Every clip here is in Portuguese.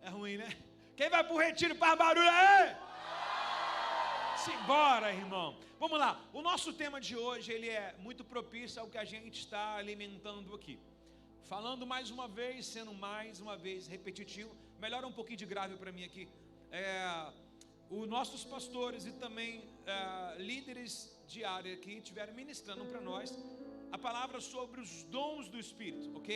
É ruim, né? Quem vai pro retiro faz barulho aí? Simbora, irmão. Vamos lá. O nosso tema de hoje, ele é muito propício ao que a gente está alimentando aqui. Falando mais uma vez, sendo mais uma vez repetitivo. Melhora um pouquinho de grave para mim aqui. Os nossos pastores e também líderes de área aqui estiveram ministrando para nós a palavra sobre os dons do Espírito, ok?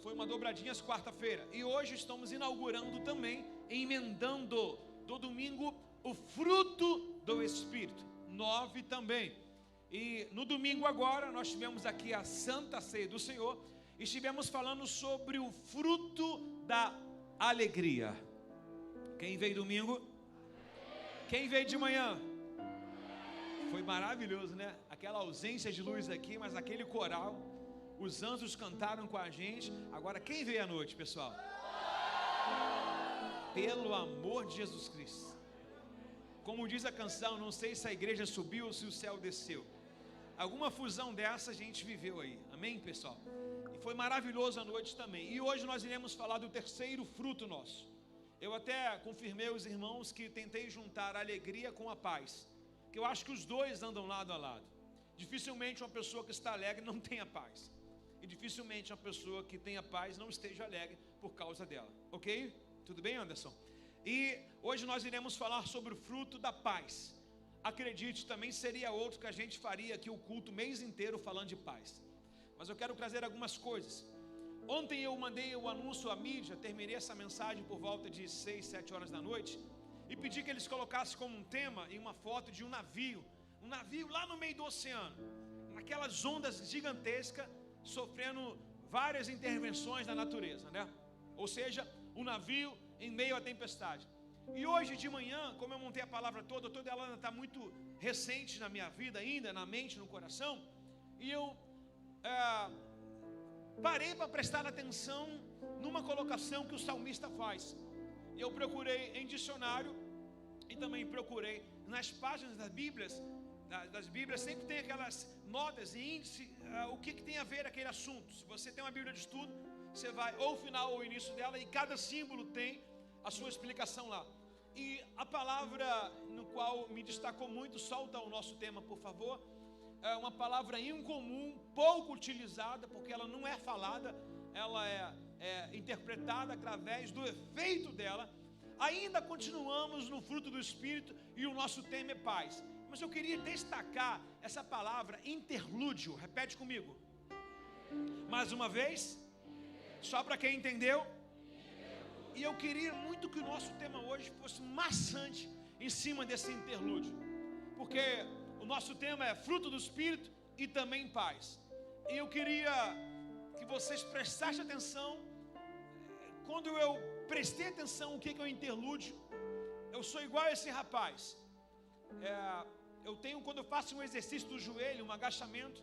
Foi uma dobradinha às quarta-feira. E hoje estamos inaugurando também, emendando do domingo, o fruto do Espírito. 9 também. E no domingo agora, nós tivemos aqui a Santa Ceia do Senhor. E estivemos falando sobre o fruto da alegria. Quem veio domingo? Quem veio de manhã? Foi maravilhoso, né? Aquela ausência de luz aqui, mas aquele coral. Os anjos cantaram com a gente. Agora quem veio à noite, pessoal? Pelo amor de Jesus Cristo. Como diz a canção, não sei se a igreja subiu ou se o céu desceu. Alguma fusão dessa a gente viveu aí. Amém, pessoal? E foi maravilhoso a noite também. E hoje nós iremos falar do terceiro fruto nosso. Eu até confirmei aos irmãos que tentei juntar a alegria com a paz. Que eu acho que os dois andam lado a lado. Dificilmente uma pessoa que está alegre não tenha paz. E dificilmente uma pessoa que tenha paz não esteja alegre por causa dela. Ok? Tudo bem, Anderson? E hoje nós iremos falar sobre o fruto da paz. Acredite, também seria outro que a gente faria aqui o culto o mês inteiro falando de paz. Mas eu quero trazer algumas coisas. Ontem eu mandei o anúncio à mídia, terminei essa mensagem por volta de 6, 7 horas da noite. E pedi que eles colocassem como um tema e uma foto de um navio lá no meio do oceano. Naquelas ondas gigantescas, sofrendo várias intervenções da natureza, né? Ou seja, um navio em meio à tempestade. E hoje de manhã, como eu montei a palavra toda ela está muito recente na minha vida ainda, na mente, no coração. E eu parei para prestar atenção numa colocação que o salmista faz. Eu procurei em dicionário e também procurei nas páginas das Bíblias sempre tem aquelas notas e índice, o que tem a ver aquele assunto. Se você tem uma Bíblia de estudo, você vai ou o final ou o início dela e cada símbolo tem a sua explicação lá. E a palavra no qual me destacou muito, solta o nosso tema por favor, é uma palavra incomum, pouco utilizada, porque ela não é falada, ela é interpretada através do efeito dela. Ainda continuamos no fruto do Espírito e o nosso tema é paz. Mas eu queria destacar essa palavra interlúdio. Repete comigo. Mais uma vez. Só para quem entendeu. E eu queria muito que o nosso tema hoje fosse maçante em cima desse interlúdio. Porque o nosso tema é fruto do Espírito e também paz. E eu queria que vocês prestassem atenção. Quando eu prestei atenção o que é o interlúdio, eu sou igual a esse rapaz. Eu tenho, quando eu faço um exercício do joelho, um agachamento,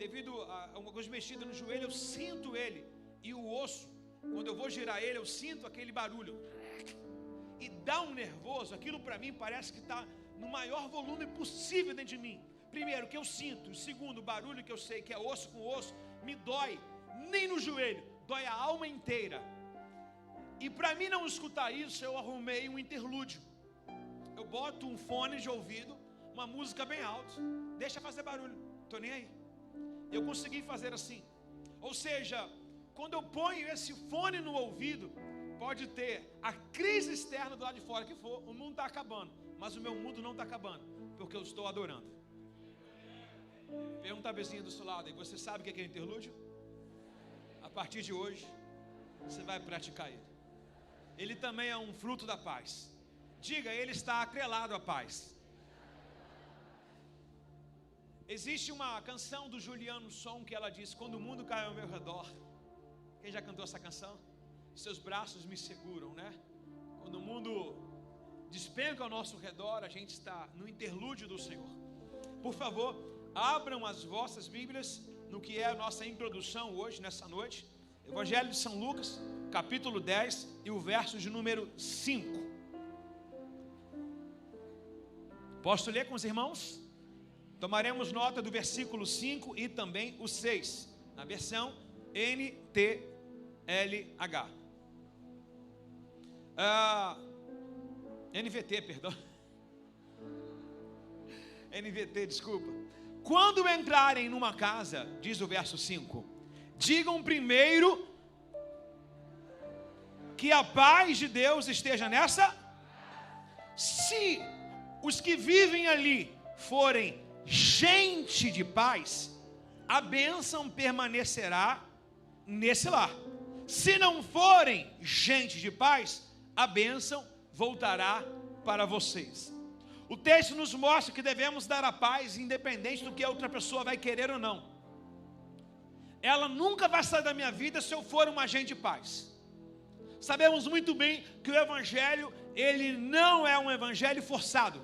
devido a uma coisa mexida no joelho, eu sinto ele. E o osso, quando eu vou girar ele, eu sinto aquele barulho. E dá um nervoso, aquilo para mim parece que está no maior volume possível dentro de mim. Primeiro, o que eu sinto. Segundo, o barulho que eu sei que é osso com osso, me dói, nem no joelho, dói a alma inteira. E para mim não escutar isso, eu arrumei um interlúdio. Eu boto um fone de ouvido, uma música bem alta, deixa fazer barulho, tô nem aí. Eu consegui fazer assim. Ou seja, quando eu ponho esse fone no ouvido, pode ter a crise externa do lado de fora que for, o mundo está acabando, mas o meu mundo não está acabando, porque eu estou adorando. Pergunta a vizinha do seu lado, e você sabe o que é interlúdio? A partir de hoje, você vai praticar ele. Ele também é um fruto da paz. Diga, ele está atrelado à paz. Existe uma canção do Juliano Som que ela diz: quando o mundo cai ao meu redor. Quem já cantou essa canção? Seus braços me seguram, né? Quando o mundo despenca ao nosso redor, a gente está no interlúdio do Senhor. Por favor, abram as vossas Bíblias no que é a nossa introdução hoje, nessa noite. Evangelho de São Lucas, capítulo 10 e o verso de número 5. Posso ler com os irmãos? Tomaremos nota do versículo 5 e também o 6, na versão NTLH. NVT, perdão. NVT, desculpa. Quando entrarem numa casa, diz o verso 5, digam primeiro que a paz de Deus esteja nessa. Se os que vivem ali forem gente de paz, a bênção permanecerá nesse lar. Se não forem gente de paz, a bênção voltará para vocês. O texto nos mostra que devemos dar a paz independente do que a outra pessoa vai querer ou não. Ela nunca vai sair da minha vida se eu for um agente de paz. Sabemos muito bem que o evangelho, ele não é um evangelho forçado.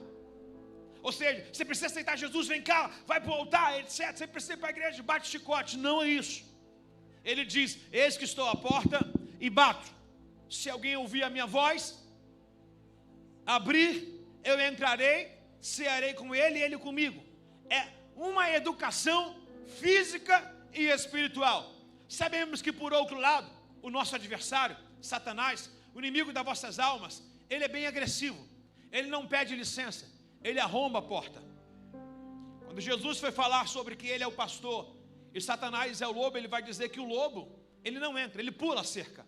Ou seja, você precisa aceitar Jesus, vem cá, vai para o altar, etc. Você precisa ir para a igreja, bate chicote. Não é isso. Ele diz, eis que estou à porta e bato. Se alguém ouvir a minha voz, abrir, eu entrarei, cearei com ele e ele comigo. É uma educação física e espiritual. Sabemos que por outro lado, o nosso adversário, Satanás, o inimigo das vossas almas, ele é bem agressivo. Ele não pede licença, ele arromba a porta. Quando Jesus foi falar sobre que ele é o pastor e Satanás é o lobo, ele vai dizer que o lobo, ele não entra, ele pula a cerca.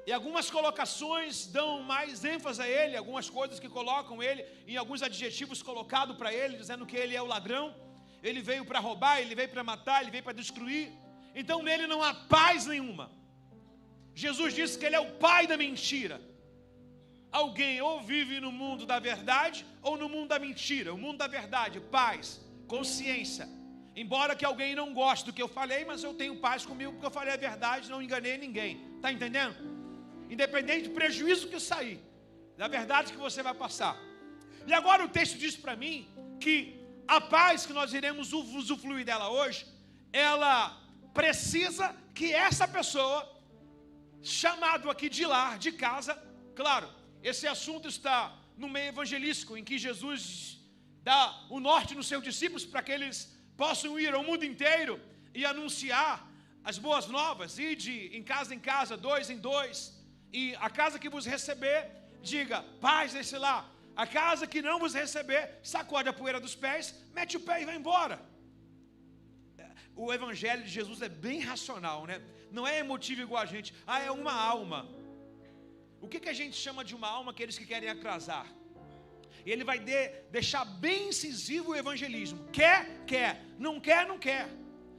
E algumas colocações dão mais ênfase a ele, algumas coisas que colocam ele em alguns adjetivos colocados para ele, dizendo que ele é o ladrão, ele veio para roubar, ele veio para matar, ele veio para destruir. Então nele não há paz nenhuma. Jesus disse que ele é o pai da mentira. Alguém ou vive no mundo da verdade ou no mundo da mentira. O mundo da verdade, paz, consciência. Embora que alguém não goste do que eu falei, mas eu tenho paz comigo porque eu falei a verdade, não enganei ninguém. Está entendendo? Independente do prejuízo que sair, da verdade que você vai passar. E agora o texto diz para mim que a paz que nós iremos usufruir dela hoje, ela precisa que essa pessoa, chamado aqui de lar, de casa, claro, esse assunto está no meio evangelístico, em que Jesus dá o norte nos seus discípulos para que eles possam ir ao mundo inteiro e anunciar as boas novas, ir de em casa, dois em dois. E a casa que vos receber, diga, paz nesse lar. A casa que não vos receber, sacode a poeira dos pés, mete o pé e vai embora. O evangelho de Jesus é bem racional, né? Não é emotivo igual a gente. É uma alma. O que a gente chama de uma alma? Aqueles que querem atrasar. E ele vai deixar bem incisivo o evangelismo. Quer. Não quer.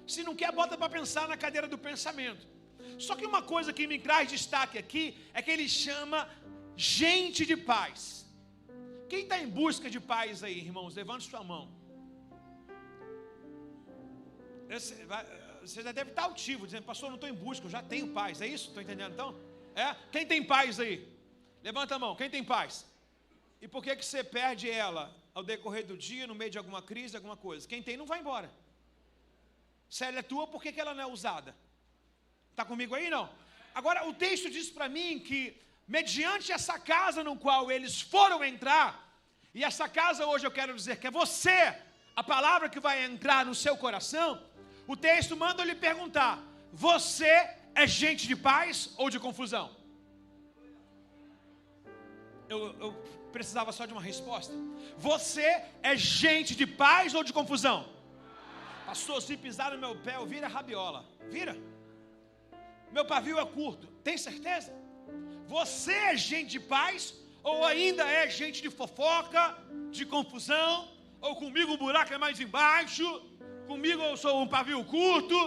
Se não quer, bota para pensar na cadeira do pensamento. Só que uma coisa que me traz destaque aqui é que ele chama gente de paz. Quem está em busca de paz aí, irmãos? Levante sua mão. Você já deve estar altivo, dizendo, pastor, eu não estou em busca, eu já tenho paz. É isso? Estou entendendo então? Quem tem paz aí? Levanta a mão, quem tem paz? E por que você perde ela ao decorrer do dia, no meio de alguma crise, alguma coisa? Quem tem não vai embora. Se ela é tua, por que ela não é usada? Está comigo aí, não? Agora, o texto diz para mim que, mediante essa casa no qual eles foram entrar, e essa casa hoje eu quero dizer que é você, a palavra que vai entrar no seu coração, o texto manda lhe perguntar, você é gente de paz ou de confusão? Eu precisava só de uma resposta. Você é gente de paz ou de confusão? Pastor, se pisar no meu pé, eu viro a rabiola. Vira. Meu pavio é curto. Tem certeza? Você é gente de paz ou ainda é gente de fofoca, de confusão? Ou comigo o buraco é mais embaixo? Comigo eu sou um pavio curto?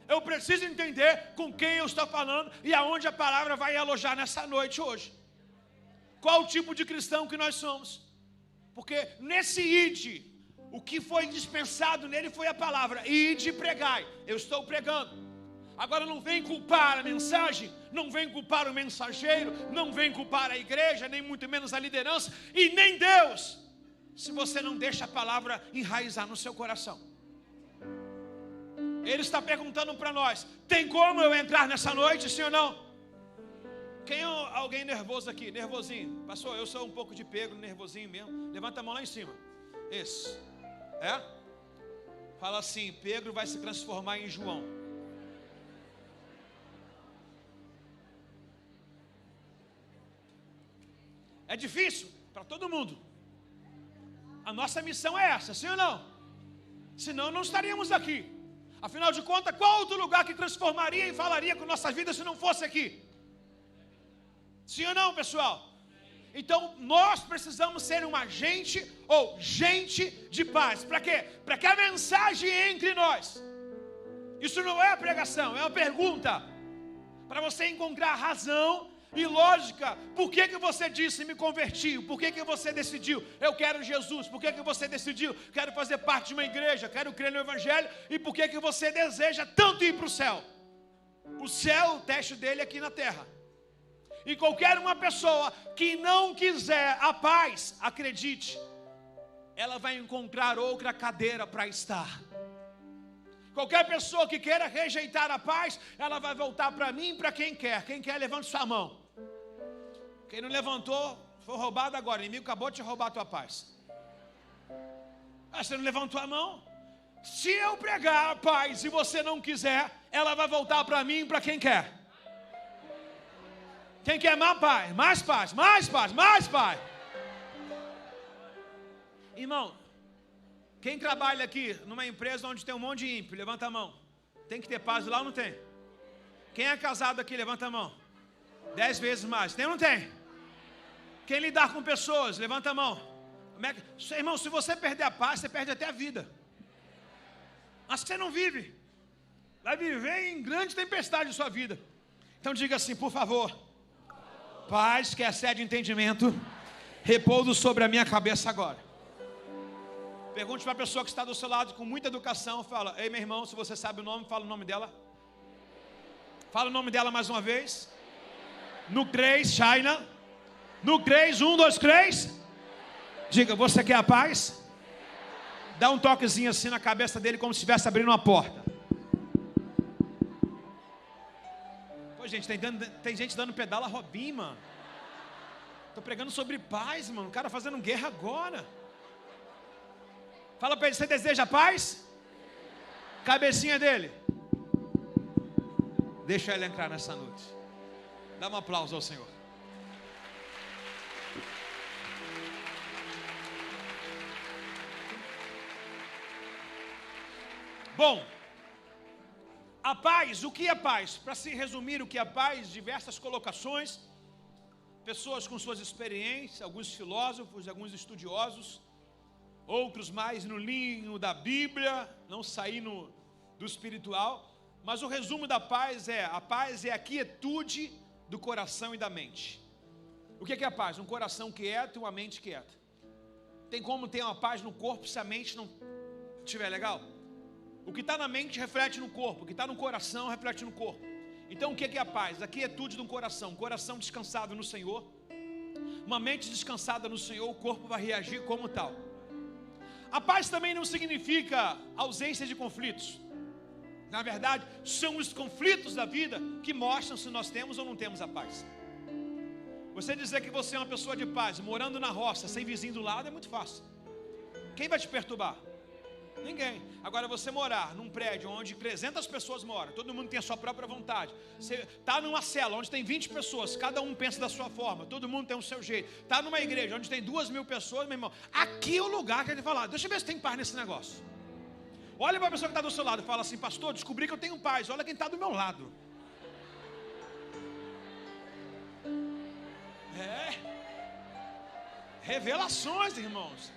Eu preciso entender com quem eu estou falando e aonde a palavra vai alojar nessa noite hoje. Qual o tipo de cristão que nós somos? Porque nesse ide, o que foi dispensado nele foi a palavra, ide e pregai. Eu estou pregando. Agora não vem culpar a mensagem, não vem culpar o mensageiro, não vem culpar a igreja, nem muito menos a liderança, e nem Deus, se você não deixa a palavra enraizar no seu coração. Ele está perguntando para nós, tem como eu entrar nessa noite, sim ou não? Quem é alguém nervoso aqui? Nervosinho. Pastor, eu sou um pouco de pego, nervosinho mesmo. Levanta a mão lá em cima. Isso. Fala assim, Pedro vai se transformar em João. É difícil para todo mundo. A nossa missão é essa, sim ou não? Senão não estaríamos aqui. Afinal de contas, qual outro lugar que transformaria e falaria com nossa vida se não fosse aqui? Sim ou não, pessoal? Então, nós precisamos ser um agente ou gente de paz. Para quê? Para que a mensagem entre nós. Isso não é a pregação, é uma pergunta. Para você encontrar razão e lógica. Por que você disse me converti? Por que você decidiu? Eu quero Jesus. Por que você decidiu? Quero fazer parte de uma igreja. Quero crer no Evangelho. E por que você deseja tanto ir para o céu? O céu, o teste dele é aqui na terra. E qualquer uma pessoa que não quiser a paz, acredite, ela vai encontrar outra cadeira para estar. Qualquer pessoa que queira rejeitar a paz, ela vai voltar para mim e para quem quer. Quem quer, levante sua mão. Quem não levantou, foi roubado agora. O inimigo acabou de te roubar a tua paz. Você não levantou a mão? Se eu pregar a paz e você não quiser, ela vai voltar para mim e para quem quer. Quem quer mais paz? Mais paz, mais paz, mais paz. Irmão, quem trabalha aqui numa empresa onde tem um monte de ímpio, levanta a mão. Tem que ter paz lá ou não tem? Quem é casado aqui, levanta a mão. 10 vezes mais. Tem ou não tem? Quem lidar com pessoas, levanta a mão. Irmão, se você perder a paz, você perde até a vida. Mas você não vive. Vai viver em grande tempestade em sua vida. Então diga assim, por favor. Paz, que excede entendimento, repouso sobre a minha cabeça agora. Pergunte para a pessoa que está do seu lado com muita educação. Fala, ei meu irmão, se você sabe o nome, fala o nome dela. Fala o nome dela mais uma vez. No 3, China. No 3, 1, 2, 3. Diga, você quer a paz? Dá um toquezinho assim na cabeça dele, como se estivesse abrindo uma porta. Pô, gente, tem gente dando pedala Robin, mano. Tô pregando sobre paz, mano. O cara fazendo guerra agora. Fala para ele, você deseja paz? Cabecinha dele. Deixa ele entrar nessa noite. Dá um aplauso ao Senhor. Bom, a paz, o que é paz? Para se resumir o que é paz, diversas colocações, pessoas com suas experiências, alguns filósofos, alguns estudiosos, outros mais no linho da Bíblia, não sair do espiritual, mas o resumo da paz é a quietude do coração e da mente. O que é a paz? Um coração quieto e uma mente quieta. Tem como ter uma paz no corpo se a mente não estiver legal? O que está na mente reflete no corpo, o que está no coração reflete no corpo. Então o que é a paz? A quietude de um coração descansado no Senhor. Uma mente descansada no Senhor, o corpo vai reagir como tal. A paz também não significa ausência de conflitos. Na verdade, são os conflitos da vida que mostram se nós temos ou não temos a paz. Você dizer que você é uma pessoa de paz, morando na roça, sem vizinho do lado, é muito fácil. Quem vai te perturbar? Ninguém. Agora você morar num prédio onde 300 pessoas moram, todo mundo tem a sua própria vontade. Você está numa cela onde tem 20 pessoas, cada um pensa da sua forma, todo mundo tem o seu jeito. Está numa igreja onde tem 2.000 pessoas, meu irmão, aqui é o lugar que ele fala, deixa eu ver se tem paz nesse negócio. Olha para a pessoa que está do seu lado e fala assim, pastor, descobri que eu tenho paz, olha quem está do meu lado. Revelações, irmãos.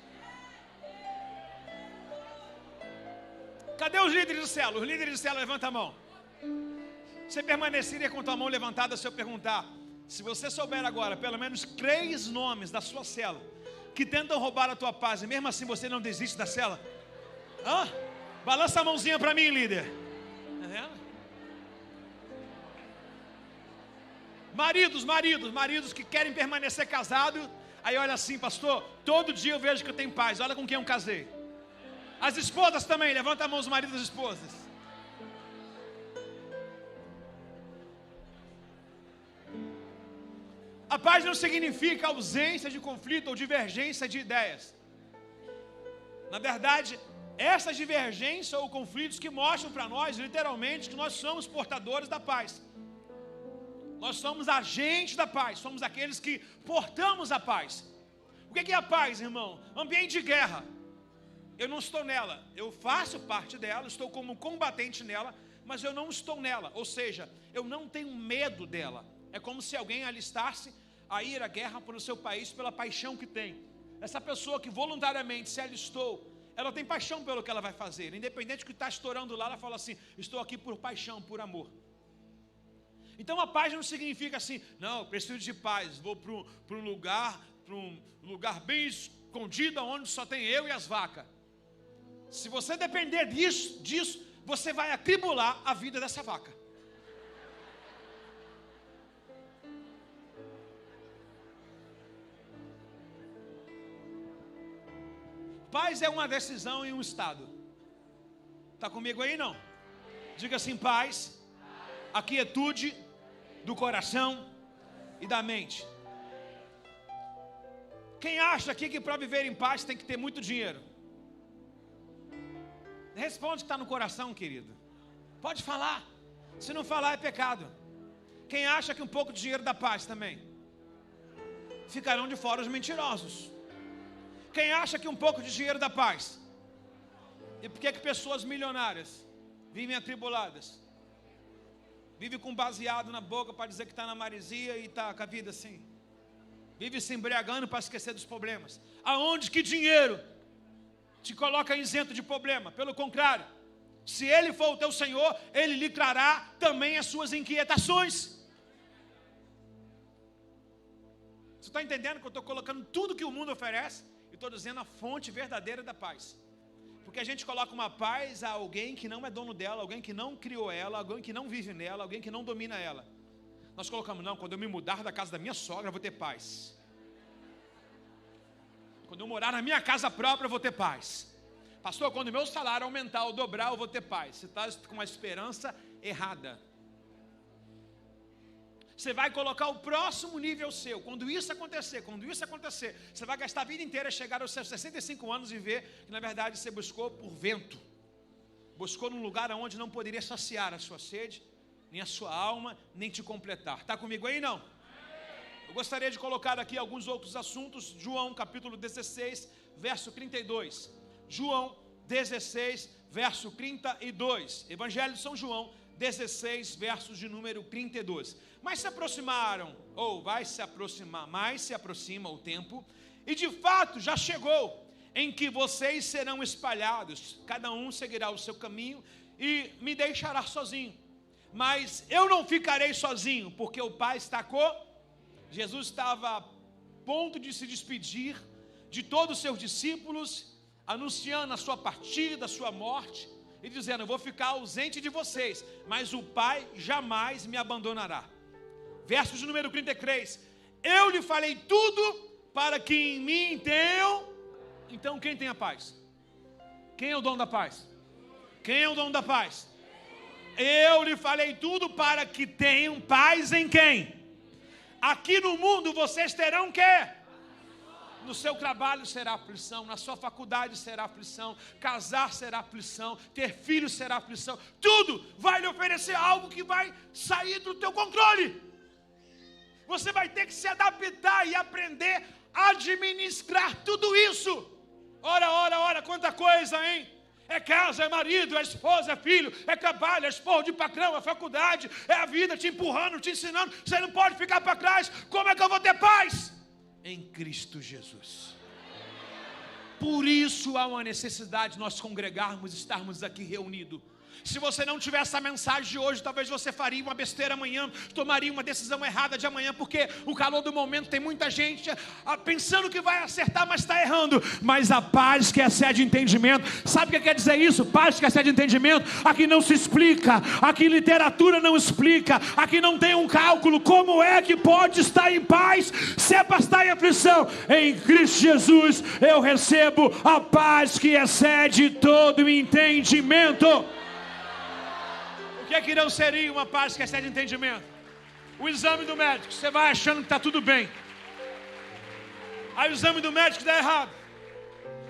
Cadê os líderes de célula? Os líderes de célula, levanta a mão. Você permaneceria com a tua mão levantada se eu perguntar, se você souber agora pelo menos 3 nomes da sua célula que tentam roubar a tua paz e mesmo assim você não desiste da célula? Balança a mãozinha para mim, líder. Tá vendo? Maridos que querem permanecer casados. Aí olha assim, pastor, todo dia eu vejo que eu tenho paz, olha com quem eu casei. As esposas também, levanta a mão os maridos e as esposas. A paz não significa ausência de conflito ou divergência de ideias. Na verdade, essas divergências ou conflitos que mostram para nós, literalmente, que nós somos portadores da paz. Nós somos agentes da paz, somos aqueles que portamos a paz. O que é a paz, irmão? Ambiente de guerra. Eu não estou nela, eu faço parte dela, estou como combatente nela, mas eu não estou nela, ou seja, eu não tenho medo dela. É como se alguém alistasse a ir à guerra para o seu país pela paixão que tem. Essa pessoa que voluntariamente se alistou, ela tem paixão pelo que ela vai fazer, independente do que está estourando lá, ela fala assim, estou aqui por paixão, por amor. Então a paz não significa assim, não, eu preciso de paz, vou para um lugar bem escondido, onde só tem eu e as vacas. Se você depender disso, você vai atribular a vida dessa vaca. Paz é uma decisão em um estado. Está comigo aí, não? Diga assim, paz, a quietude do coração e da mente. Quem acha aqui que para viver em paz tem que ter muito dinheiro? Responde que está no coração, querido. Pode falar. Se não falar é pecado. Quem acha que um pouco de dinheiro dá paz também? Ficarão de fora os mentirosos. Quem acha que um pouco de dinheiro dá paz? E por que pessoas milionárias vivem atribuladas? Vive com baseado na boca para dizer que está na maresia e está com a vida assim. Vive se embriagando para esquecer dos problemas. Aonde que dinheiro te coloca isento de problema? Pelo contrário, se Ele for o teu Senhor, Ele lhe trará também as suas inquietações. Você está entendendo que eu estou colocando tudo que o mundo oferece? E estou dizendo a fonte verdadeira da paz. Porque a gente coloca uma paz a alguém que não é dono dela, alguém que não criou ela, alguém que não vive nela, alguém que não domina ela. Nós colocamos, não, quando eu me mudar da casa da minha sogra, eu vou ter paz. Quando eu morar na minha casa própria, eu vou ter paz. Pastor, quando o meu salário aumentar ou dobrar, eu vou ter paz. Você está com uma esperança errada. Você vai colocar o próximo nível seu. Quando isso acontecer, você vai gastar a vida inteira, chegar aos seus 65 anos e ver que na verdade você buscou por vento. Buscou num lugar onde não poderia saciar a sua sede, nem a sua alma, nem te completar. Está comigo aí, não? Eu gostaria de colocar aqui alguns outros assuntos. João capítulo 16, verso 32. João 16, verso 32. Evangelho de São João 16, versos de número 32. Mas se aproximaram, ou vai se aproximar, mais se aproxima o tempo, e de fato já chegou, em que vocês serão espalhados, cada um seguirá o seu caminho, e me deixará sozinho. Mas eu não ficarei sozinho, porque o Pai está comigo. Jesus estava a ponto de se despedir de todos os seus discípulos, anunciando a sua partida, a sua morte, e dizendo, eu vou ficar ausente de vocês, mas o Pai jamais me abandonará. Verso de número 33, eu lhe falei tudo para que em mim tenham. Então quem tem a paz? Quem é o dono da paz? Quem é o dono da paz? Eu lhe falei tudo para que tenham paz em quem? Aqui no mundo vocês terão o quê? No seu trabalho será aflição, na sua faculdade será aflição, casar será aflição, ter filhos será aflição. Tudo vai lhe oferecer algo que vai sair do teu controle. Você vai ter que se adaptar e aprender a administrar tudo isso. Ora, quanta coisa, hein? É casa, é marido, é esposa, é filho, é trabalho, é esporro de patrão, é faculdade, é a vida te empurrando, te ensinando. Você não pode ficar para trás. Como é que eu vou ter paz? Em Cristo Jesus. Por isso há uma necessidade de nós congregarmos, estarmos aqui reunidos. Se você não tiver essa mensagem de hoje, talvez você faria uma besteira amanhã, tomaria uma decisão errada de amanhã, porque o calor do momento tem muita gente pensando que vai acertar, mas está errando. Mas a paz que excede entendimento, sabe o que quer dizer isso? Paz que excede entendimento, aqui não se explica, aqui literatura não explica, aqui não tem um cálculo. Como é que pode estar em paz se é para estar em aflição? Em Cristo Jesus eu recebo a paz que excede todo entendimento. O que não seria uma paz que excede entendimento? O exame do médico, você vai achando que está tudo bem, aí o exame do médico dá errado,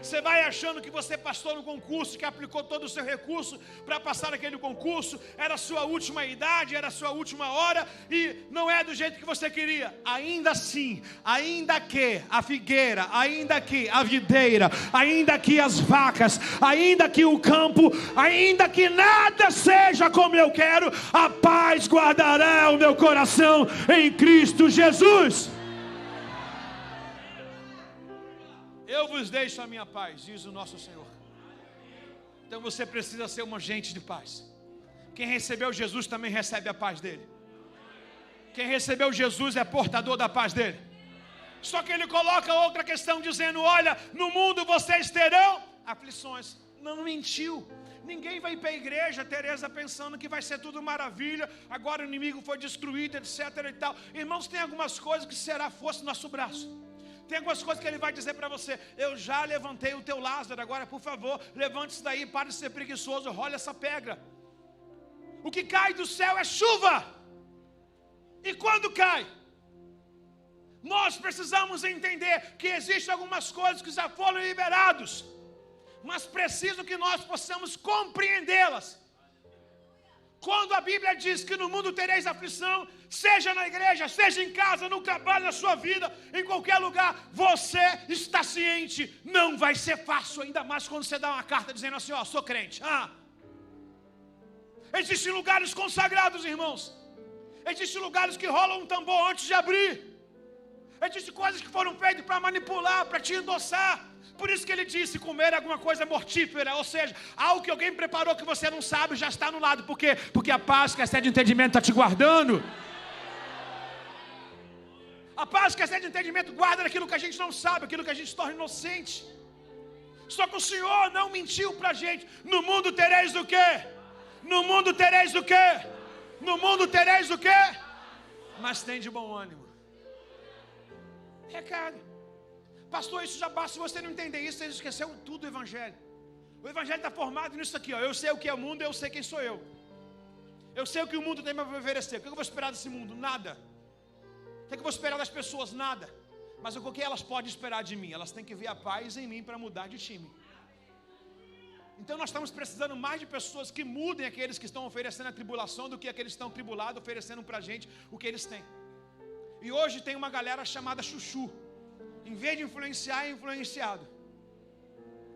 Você vai achando que você passou no concurso, que aplicou todo o seu recurso para passar aquele concurso, era a sua última idade, era a sua última hora, e não é do jeito que você queria. Ainda assim, ainda que a figueira, ainda que a videira, ainda que as vacas, ainda que o campo, ainda que nada seja como eu quero, a paz guardará o meu coração em Cristo Jesus. Eu vos deixo a minha paz, diz o nosso Senhor. Então você precisa ser um agente de paz. Quem recebeu Jesus também recebe a paz dele. Quem recebeu Jesus é portador da paz dele. Só que ele coloca outra questão dizendo: olha, no mundo vocês terão aflições. Não mentiu. Ninguém vai para a igreja, Teresa, pensando que vai ser tudo maravilha, agora o inimigo foi destruído, etc. e tal. Irmãos, tem algumas coisas que será força no nosso braço. Tem algumas coisas que ele vai dizer para você: eu já levantei o teu Lázaro, agora por favor, levante-se daí, pare de ser preguiçoso, role essa pedra. O que cai do céu é chuva. E quando cai, nós precisamos entender que existem algumas coisas que já foram liberados, mas preciso que nós possamos compreendê-las. Quando a Bíblia diz que no mundo tereis aflição, seja na igreja, seja em casa, no trabalho, na sua vida, em qualquer lugar, você está ciente, não vai ser fácil, ainda mais quando você dá uma carta dizendo assim: ó, sou crente. Existem lugares consagrados, irmãos. Existem lugares que rolam um tambor antes de abrir. Existem coisas que foram feitas para manipular, para te endossar. Por isso que ele disse: comer alguma coisa mortífera, ou seja, algo que alguém preparou que você não sabe, já está no lado. Por quê? Porque a paz que excede entendimento está te guardando. A paz que excede entendimento guarda aquilo que a gente não sabe, aquilo que a gente se torna inocente. Só que o Senhor não mentiu para a gente. No mundo tereis o quê? No mundo tereis o quê? No mundo tereis o quê? Mas tem de bom ânimo. Recado. Pastor, isso já basta. Se você não entender isso, você esqueceu tudo do Evangelho. O Evangelho está formado nisso aqui, ó. Eu sei o que é o mundo, eu sei quem sou eu. Eu sei o que o mundo tem para me oferecer. O que eu vou esperar desse mundo? Nada. O que eu vou esperar das pessoas? Nada. Mas o que elas podem esperar de mim? Elas têm que ver a paz em mim para mudar de time. Então nós estamos precisando mais de pessoas que mudem aqueles que estão oferecendo a tribulação do que aqueles que estão tribulados oferecendo para a gente o que eles têm. E hoje tem uma galera chamada chuchu. Em vez de influenciar, é influenciado.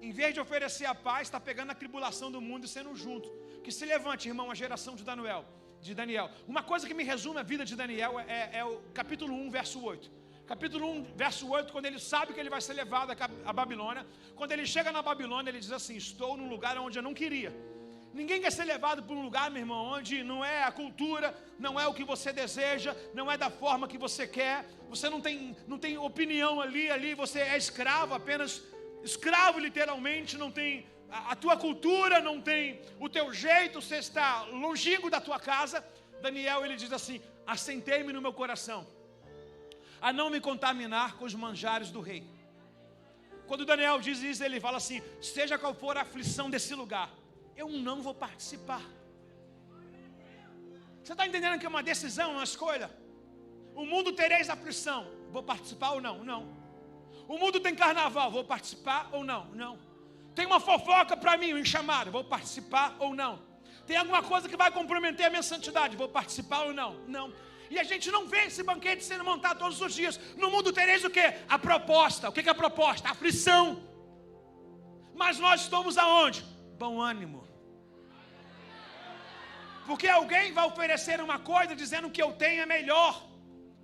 Em vez de oferecer a paz, está pegando a tribulação do mundo e sendo junto. Que se levante, irmão, a geração de Daniel. Uma coisa que me resume a vida de Daniel é o capítulo 1, verso 8. Capítulo 1, verso 8, quando ele sabe que ele vai ser levado à Babilônia. Quando ele chega na Babilônia, ele diz assim: estou num lugar onde eu não queria. Ninguém quer ser levado para um lugar, meu irmão, onde não é a cultura, não é o que você deseja, não é da forma que você quer. Você não tem opinião ali você é escravo, apenas escravo literalmente, não tem a tua cultura, não tem o teu jeito, você está longínquo da tua casa. Daniel, ele diz assim: assentei-me no meu coração a não me contaminar com os manjares do rei. Quando Daniel diz isso, ele fala assim: seja qual for a aflição desse lugar, eu não vou participar. Você está entendendo que é uma decisão, uma escolha? O mundo tereis aflição, vou participar ou não? Não. O mundo tem carnaval, vou participar ou não? Não. Tem uma fofoca para mim, um chamado, vou participar ou não? Tem alguma coisa que vai comprometer a minha santidade, vou participar ou não? Não. E a gente não vê esse banquete sendo montado todos os dias. No mundo tereis o quê? A proposta. O que é a proposta? A aflição. Mas nós estamos aonde? Bom ânimo. Porque alguém vai oferecer uma coisa dizendo que eu tenho é melhor.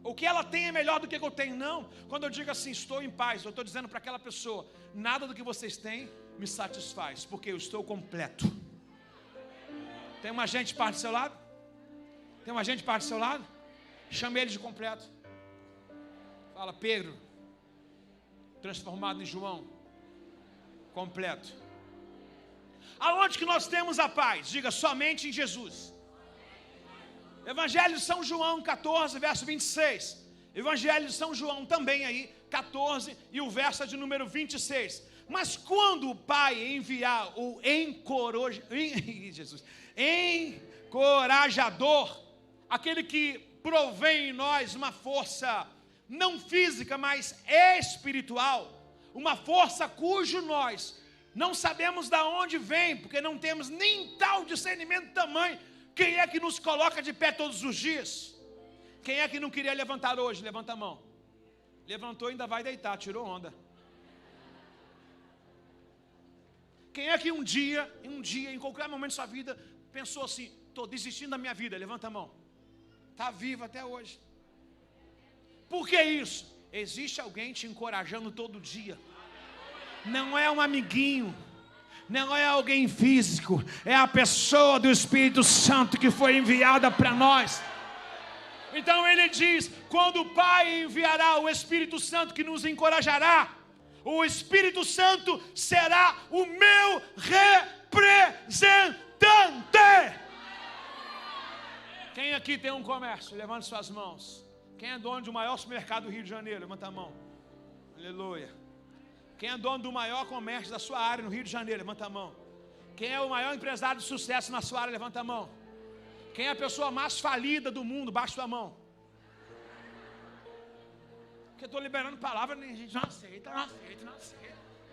O que ela tem é melhor do que eu tenho. Não. Quando eu digo assim, estou em paz, eu estou dizendo para aquela pessoa: nada do que vocês têm me satisfaz, porque eu estou completo. Tem uma gente parte do seu lado? Tem uma gente parte do seu lado? Chame ele de completo. Fala: Pedro, transformado em João, completo. Aonde que nós temos a paz? Diga: somente em Jesus. Evangelho de São João 14, verso 26. Evangelho de São João também aí, 14, e o verso é de número 26. Mas quando o Pai enviar o encorajador, aquele que provém em nós uma força não física, mas espiritual, uma força cujo nós não sabemos de onde vem, porque não temos nem tal discernimento tamanho. Quem é que nos coloca de pé todos os dias? Quem é que não queria levantar hoje? Levanta a mão. Levantou, ainda vai deitar, tirou onda. Quem é que um dia, em qualquer momento da sua vida, pensou assim: estou desistindo da minha vida? Levanta a mão. Está vivo até hoje. Por que isso? Existe alguém te encorajando todo dia. Não é um amiguinho, não é alguém físico, é a pessoa do Espírito Santo que foi enviada para nós. Então ele diz: quando o Pai enviará o Espírito Santo que nos encorajará, o Espírito Santo será o meu representante. Quem aqui tem um comércio? Levante suas mãos. Quem é dono do maior supermercado do Rio de Janeiro? Levanta a mão. Aleluia. Quem é dono do maior comércio da sua área no Rio de Janeiro? Levanta a mão. Quem é o maior empresário de sucesso na sua área? Levanta a mão. Quem é a pessoa mais falida do mundo? Baixa sua mão. Porque eu estou liberando palavra e a gente não aceita.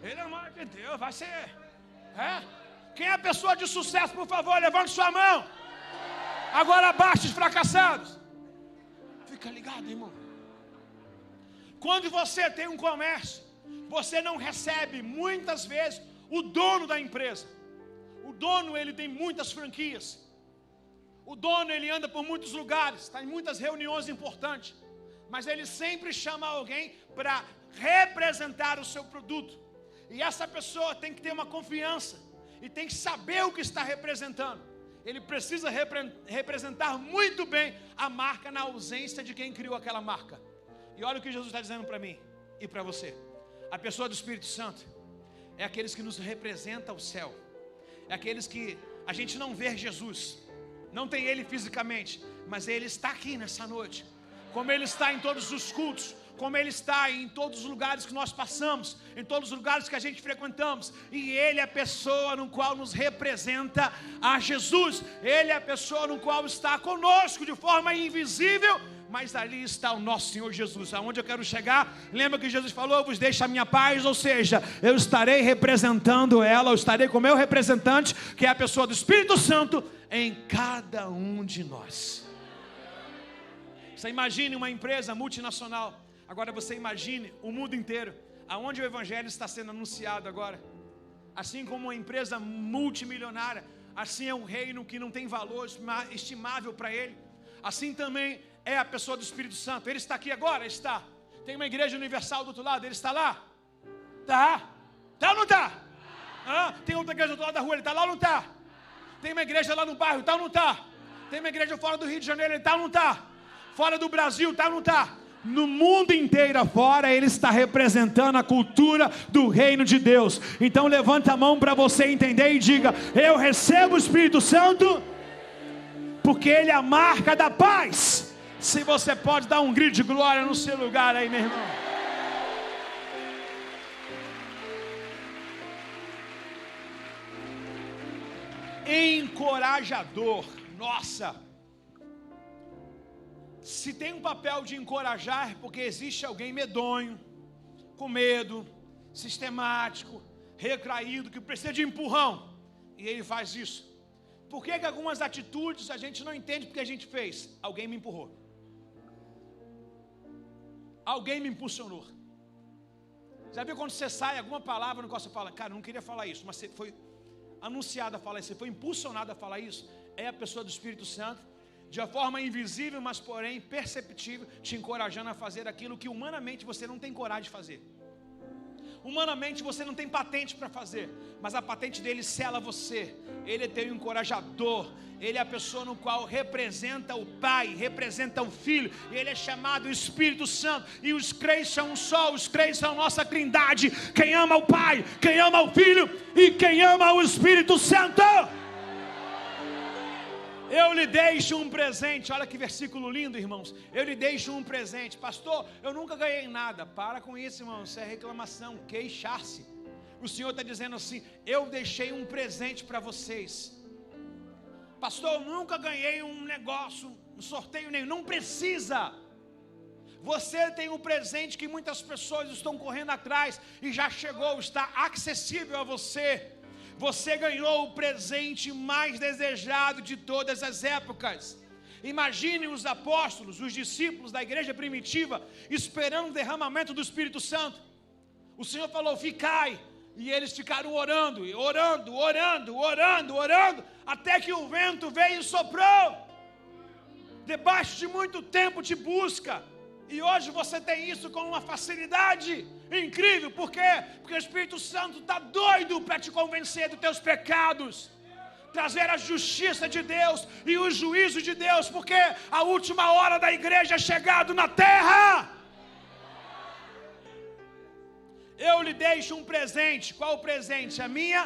Ele é o maior de Deus, vai ser. Quem é a pessoa de sucesso, por favor, levante sua mão. Agora abaixe os fracassados. Fica ligado, irmão. Quando você tem um comércio, você não recebe muitas vezes o dono da empresa. O dono, ele tem muitas franquias. O dono, ele anda por muitos lugares, está em muitas reuniões importantes. Mas ele sempre chama alguém para representar o seu produto. E essa pessoa tem que ter uma confiança e tem que saber o que está representando. Ele precisa representar muito bem a marca na ausência de quem criou aquela marca. E olha o que Jesus está dizendo para mim e para você. A pessoa do Espírito Santo é aqueles que nos representam o céu. É aqueles que a gente não vê Jesus, não tem Ele fisicamente, mas Ele está aqui nessa noite. Como Ele está em todos os cultos, como Ele está em todos os lugares que nós passamos, em todos os lugares que a gente frequentamos. E Ele é a pessoa no qual nos representa a Jesus. Ele é a pessoa no qual está conosco de forma invisível, mas ali está o nosso Senhor Jesus. Aonde eu quero chegar? Lembra que Jesus falou: eu vos deixo a minha paz, ou seja, eu estarei representando ela, eu estarei com o meu representante, que é a pessoa do Espírito Santo, em cada um de nós. Você imagine uma empresa multinacional. Agora você imagine o mundo inteiro, aonde o Evangelho está sendo anunciado agora. Assim como uma empresa multimilionária, assim é um reino que não tem valor estimável para ele. Assim também é a pessoa do Espírito Santo. Ele está aqui agora? Está. Tem uma igreja universal do outro lado, ele está lá? Está. Está ou não está? Tem outra igreja do outro lado da rua, ele está lá ou não está? Tem uma igreja lá no bairro, está ou não está? Tem uma igreja fora do Rio de Janeiro, ele está ou não está? Fora do Brasil, está ou não está? No mundo inteiro afora, ele está representando a cultura do reino de Deus. Então levanta a mão para você entender e diga: eu recebo o Espírito Santo, porque ele é a marca da paz. Se você pode dar um grito de glória no seu lugar aí, meu irmão. Encorajador. Nossa. Se tem um papel de encorajar, é porque existe alguém medonho, com medo, sistemático, retraído, que precisa de empurrão. E ele faz isso. Por que algumas atitudes a gente não entende porque a gente fez? Alguém me empurrou. Alguém me impulsionou. Já viu quando você sai alguma palavra no qual você fala: cara, eu não queria falar isso, mas você foi anunciado a falar isso, você foi impulsionado a falar isso? É a pessoa do Espírito Santo, de uma forma invisível, mas porém perceptível, te encorajando a fazer aquilo que humanamente você não tem coragem de fazer. Humanamente você não tem patente para fazer, mas a patente dele sela você. Ele é teu encorajador. Ele é a pessoa no qual representa o Pai, representa o Filho. Ele é chamado Espírito Santo. E os três são um só, os três são nossa trindade. Quem ama o Pai, quem ama o Filho e quem ama o Espírito Santo. Eu lhe deixo um presente. Olha que versículo lindo, irmãos. Eu lhe deixo um presente. Pastor, eu nunca ganhei nada. Para com isso, irmão. Isso é reclamação, queixar-se. O Senhor está dizendo assim: eu deixei um presente para vocês. Pastor, eu nunca ganhei um negócio, um sorteio nenhum. Não precisa. Você tem um presente que muitas pessoas estão correndo atrás e já chegou, está acessível a você. Você ganhou o presente mais desejado de todas as épocas. Imagine os apóstolos, os discípulos da igreja primitiva, esperando o derramamento do Espírito Santo. O Senhor falou: ficai. E eles ficaram orando, até que o vento veio e soprou. Debaixo de muito tempo de busca. E hoje você tem isso com uma facilidade incrível. Por quê? Porque o Espírito Santo está doido para te convencer dos teus pecados, trazer a justiça de Deus e o juízo de Deus, porque a última hora da igreja é chegado na terra. Eu lhe deixo um presente. Qual o presente? A minha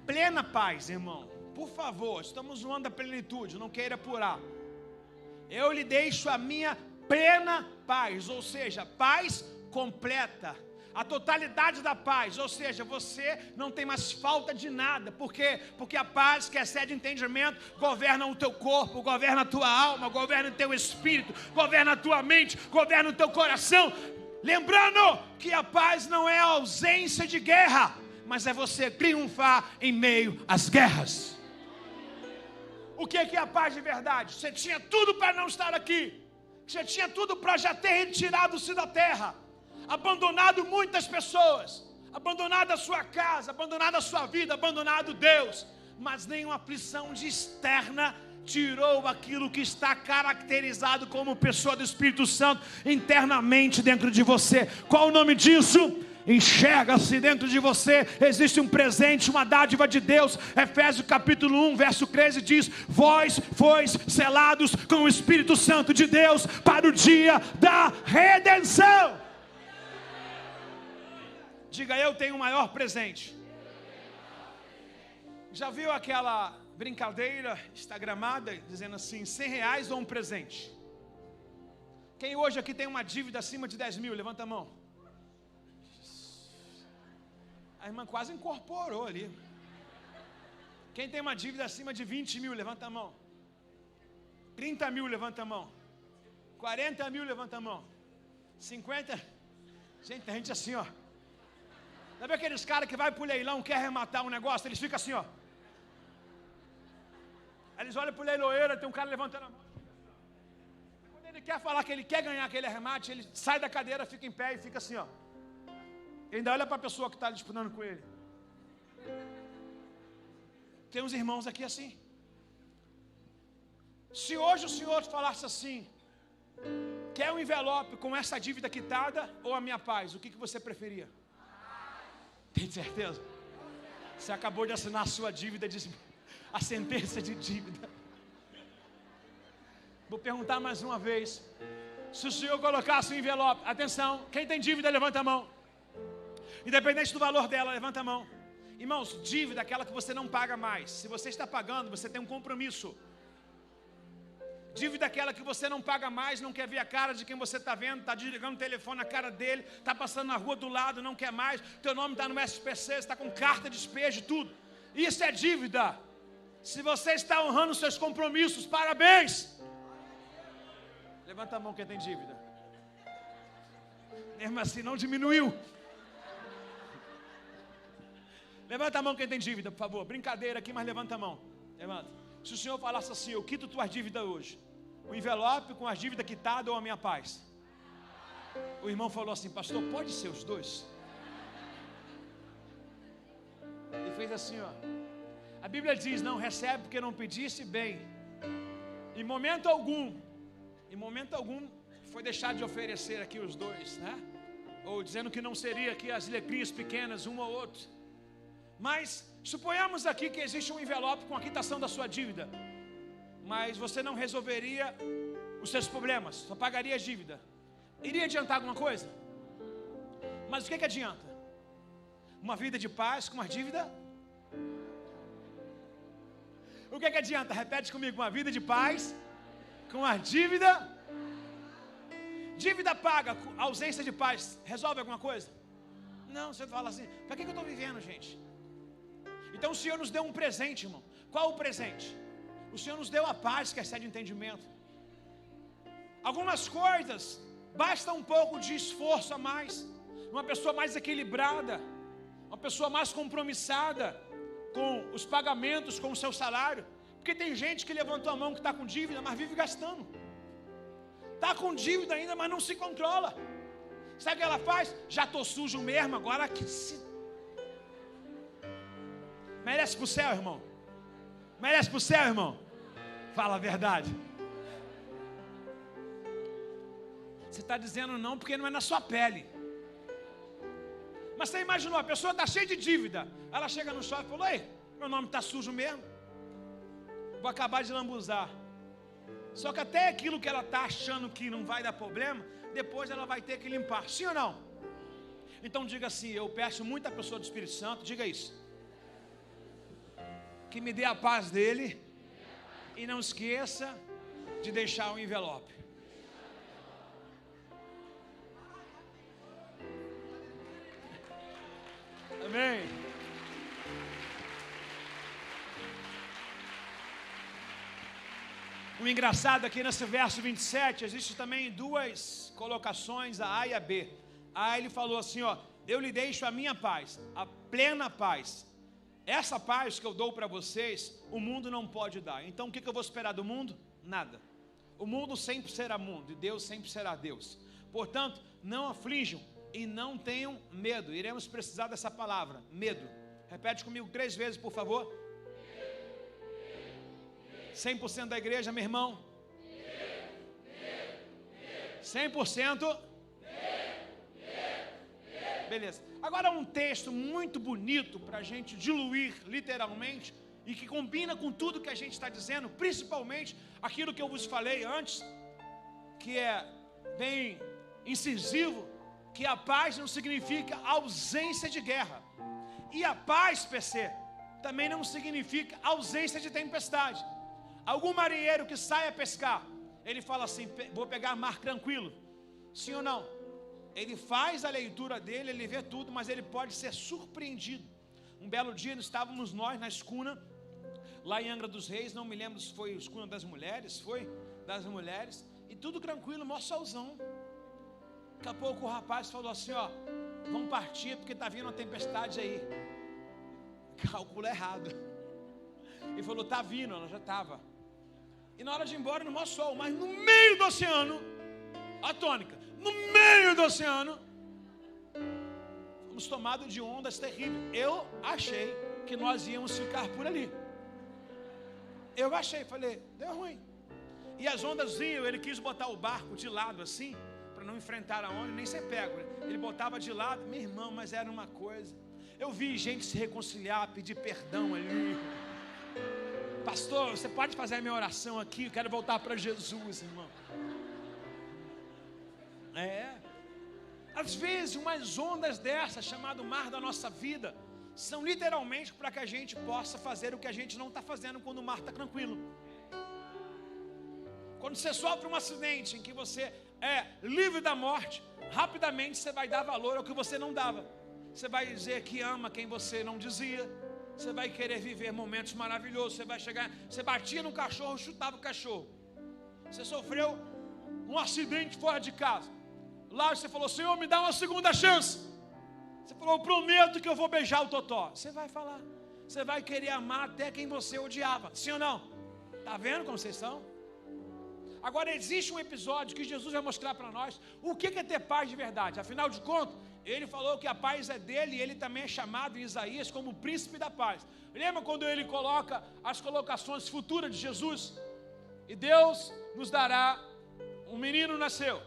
plena paz, irmão. Por favor, estamos no ano da plenitude, não queira apurar. Eu lhe deixo a minha plena paz, ou seja, paz completa, a totalidade da paz, ou seja, você não tem mais falta de nada. Por quê? Porque a paz, que excede entendimento, governa o teu corpo, governa a tua alma, governa o teu espírito, governa a tua mente, governa o teu coração. Lembrando que a paz não é a ausência de guerra, mas é você triunfar em meio às guerras. O que é a paz de verdade? Você tinha tudo para não estar aqui. Você tinha tudo para já ter retirado-se da terra, abandonado muitas pessoas, abandonado a sua casa, abandonado a sua vida, abandonado Deus. Mas nenhuma aflição externa tirou aquilo que está caracterizado como pessoa do Espírito Santo internamente dentro de você. Qual o nome disso? Enxerga-se dentro de você, existe um presente, uma dádiva de Deus. Efésios capítulo 1, verso 13 diz: vós fois selados com o Espírito Santo de Deus para o dia da redenção. Diga: eu tenho o maior presente. Já viu aquela brincadeira instagramada dizendo assim: R$100 ou um presente? Quem hoje aqui tem uma dívida acima de 10 mil, levanta a mão. A irmã quase incorporou ali. Quem tem uma dívida acima de 20 mil, levanta a mão. 30 mil, levanta a mão. 40 mil, levanta a mão. 50. Gente, tem gente assim, ó. Sabe aqueles caras que vai pro leilão, quer arrematar um negócio, eles ficam assim, ó. Aí eles olham pro leiloeiro, tem um cara levantando a mão. Quando ele quer falar que ele quer ganhar aquele arremate, ele sai da cadeira, fica em pé e fica assim, ó. E ainda olha para a pessoa que está disputando com ele. Tem uns irmãos aqui assim. Se hoje o Senhor falasse assim: quer um envelope com essa dívida quitada ou a minha paz? O que você preferia? Tem certeza? Você acabou de assinar a sua dívida, a sentença de dívida. Vou perguntar mais uma vez. Se o Senhor colocasse um envelope, atenção, quem tem dívida, levanta a mão. Independente do valor dela, levanta a mão. Irmãos, dívida é aquela que você não paga mais. Se você está pagando, você tem um compromisso. Dívida é aquela que você não paga mais, não quer ver a cara de quem você está vendo, está desligando o telefone na cara dele, está passando na rua do lado, não quer mais, teu nome está no SPC, está com carta de despejo, tudo. Isso é dívida. Se você está honrando seus compromissos, parabéns. Levanta a mão quem tem dívida. Mesmo assim, não diminuiu. Levanta a mão quem tem dívida, por favor. Brincadeira aqui, mas levanta a mão. Levanta. Se o Senhor falasse assim: eu quito tuas dívidas hoje, o envelope com as dívidas quitadas ou a minha paz? O irmão falou assim: pastor, pode ser os dois? E fez assim, ó. A Bíblia diz: não recebe porque não pedisse bem. Em momento algum foi deixar de oferecer aqui os dois, né? Ou dizendo que não seria aqui as letrinhas pequenas, um ou outro. Mas suponhamos aqui que existe um envelope com a quitação da sua dívida, mas você não resolveria os seus problemas, só pagaria a dívida. Iria adiantar alguma coisa? Mas o que adianta? Uma vida de paz com uma dívida? O que adianta? Repete comigo: uma vida de paz com a dívida. Dívida paga, ausência de paz, resolve alguma coisa? Não, você fala assim: para que eu estou vivendo, gente? Então o Senhor nos deu um presente, irmão. Qual o presente? O Senhor nos deu a paz que excede o entendimento. Algumas coisas Basta um pouco de esforço a mais, uma pessoa mais equilibrada, uma pessoa mais compromissada com os pagamentos, com o seu salário. Porque tem gente que levantou a mão que está com dívida, mas vive gastando. Está com dívida ainda, mas não se controla. Sabe o que ela faz? Já estou sujo mesmo, agora que se... Merece para o céu, irmão? Merece para o céu, irmão? Fala a verdade. Você está dizendo não porque não é na sua pele. Mas você imaginou, a pessoa está cheia de dívida. Ela chega no shopping e fala: ei, meu nome está sujo mesmo. Vou acabar de lambuzar. Só que até aquilo que ela está achando que não vai dar problema, depois ela vai ter que limpar. Sim ou não? Então diga assim: eu peço muito à pessoa do Espírito Santo, diga isso, que me dê a paz dele. E não esqueça de deixar o envelope. Amém. O engraçado aqui nesse verso 27, existe também duas colocações, a A e a B. A ele falou assim, ó: eu lhe deixo a minha paz, a plena paz. Essa paz que eu dou para vocês, o mundo não pode dar. Então o que eu vou esperar do mundo? Nada. O mundo sempre será mundo e Deus sempre será Deus. Portanto, não aflijam e não tenham medo. Iremos precisar dessa palavra, medo. Repete comigo 3 vezes, por favor. 100% da igreja, meu irmão. 100%. Beleza. Agora um texto muito bonito para a gente diluir literalmente e que combina com tudo que a gente está dizendo, principalmente aquilo que eu vos falei antes, que é bem incisivo, que a paz não significa ausência de guerra. E a paz, PC, também não significa ausência de tempestade. Algum marinheiro que sai a pescar, ele fala assim: vou pegar mar tranquilo. Sim ou não? Ele faz a leitura dele, ele vê tudo, mas ele pode ser surpreendido. Um belo dia estávamos nós na escuna, lá em Angra dos Reis, não me lembro se foi a escuna das mulheres, foi das mulheres, e tudo tranquilo, mó solzão. Daqui a pouco o rapaz falou assim: ó, vamos partir porque está vindo uma tempestade aí. Calculo errado. Ele falou: está vindo, ela já estava. E na hora de ir embora, no maior sol, mas no meio do oceano, a tônica, no meio do oceano, fomos tomados de ondas terríveis. Eu achei que nós íamos ficar por ali. Eu achei, falei, deu ruim. E as ondas vinham, ele quis botar o barco de lado assim, para não enfrentar a onda, nem ser pego. Ele botava de lado, meu irmão, mas era uma coisa. Eu vi gente se reconciliar, pedir perdão ali. Pastor, você pode fazer a minha oração aqui? Eu quero voltar para Jesus, irmão. Às vezes umas ondas dessas, chamado mar da nossa vida, são literalmente para que a gente possa fazer o que a gente não está fazendo quando o mar está tranquilo. Quando você sofre um acidente em que você é livre da morte, rapidamente você vai dar valor ao que você não dava. Você vai dizer que ama quem você não dizia. Você vai querer viver momentos maravilhosos. Você vai chegar, você batia no cachorro, chutava o cachorro. Você sofreu um acidente fora de casa. Lá você falou: Senhor, me dá uma segunda chance. Você falou: eu prometo que eu vou beijar o totó. Você vai falar. Você vai querer amar até quem você odiava. Sim ou não? Está vendo como vocês são? Agora existe um episódio que Jesus vai mostrar para nós o que é ter paz de verdade. Afinal de contas, ele falou que a paz é dele e ele também é chamado em Isaías como o príncipe da paz. Lembra quando ele coloca as colocações futuras de Jesus? E Deus nos dará, um menino nasceu,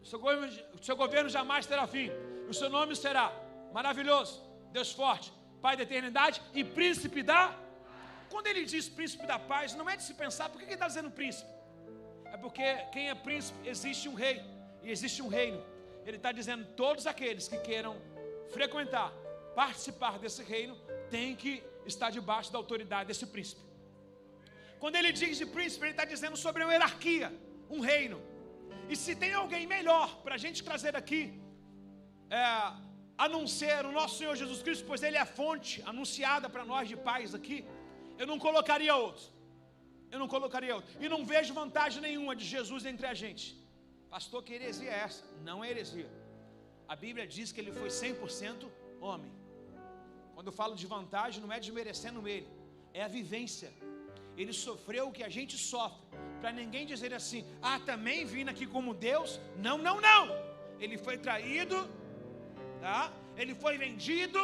o seu governo jamais terá fim, o seu nome será maravilhoso, Deus forte, Pai da eternidade e príncipe da... Quando ele diz príncipe da paz, não é de se pensar, por que ele está dizendo príncipe? É porque quem é príncipe, existe um rei e existe um reino. Ele está dizendo: todos aqueles que queiram frequentar, participar desse reino, têm que estar debaixo da autoridade desse príncipe. Quando ele diz de príncipe, ele está dizendo sobre uma hierarquia, um reino. E se tem alguém melhor para a gente trazer aqui, a não ser o nosso Senhor Jesus Cristo, pois Ele é a fonte anunciada para nós de paz aqui, eu não colocaria outro. E não vejo vantagem nenhuma de Jesus entre a gente. Pastor, que heresia é essa? Não é heresia. A Bíblia diz que ele foi 100% homem. Quando eu falo de vantagem, não é desmerecendo ele, é a vivência. Ele sofreu o que a gente sofre, para ninguém dizer assim, também vindo aqui como Deus. Não, não, não. Ele foi traído, tá? Ele foi vendido,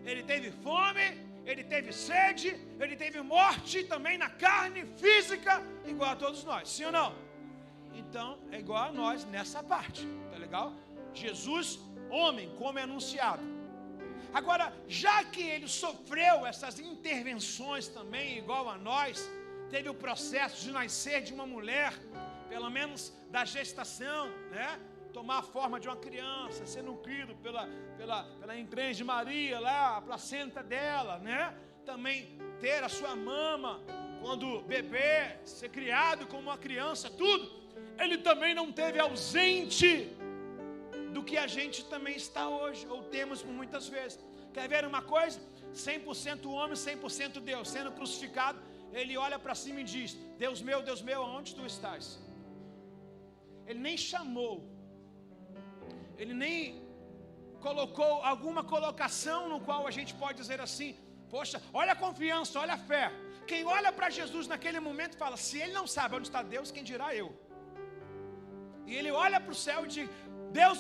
ele teve fome, ele teve sede, ele teve morte também na carne física, igual a todos nós, sim ou não? Então, é igual a nós nessa parte, tá legal? Jesus, homem, como é anunciado. Agora, já que ele sofreu essas intervenções também, igual a nós, teve o processo de nascer de uma mulher, pelo menos da gestação, né? Tomar a forma de uma criança, ser nutrido pela entranha de Maria, lá, a placenta dela, né? Também ter a sua mama, quando bebê, ser criado como uma criança, tudo. Ele também não teve ausente do que a gente também está hoje, ou temos por muitas vezes. Quer ver uma coisa? 100% homem, 100% Deus. Sendo crucificado, ele olha para cima e diz, Deus meu, aonde tu estás? Ele nem chamou, ele nem colocou alguma colocação no qual a gente pode dizer assim, poxa, olha a confiança, olha a fé. Quem olha para Jesus naquele momento fala, se ele não sabe onde está Deus, quem dirá eu? E ele olha para o céu e diz, Deus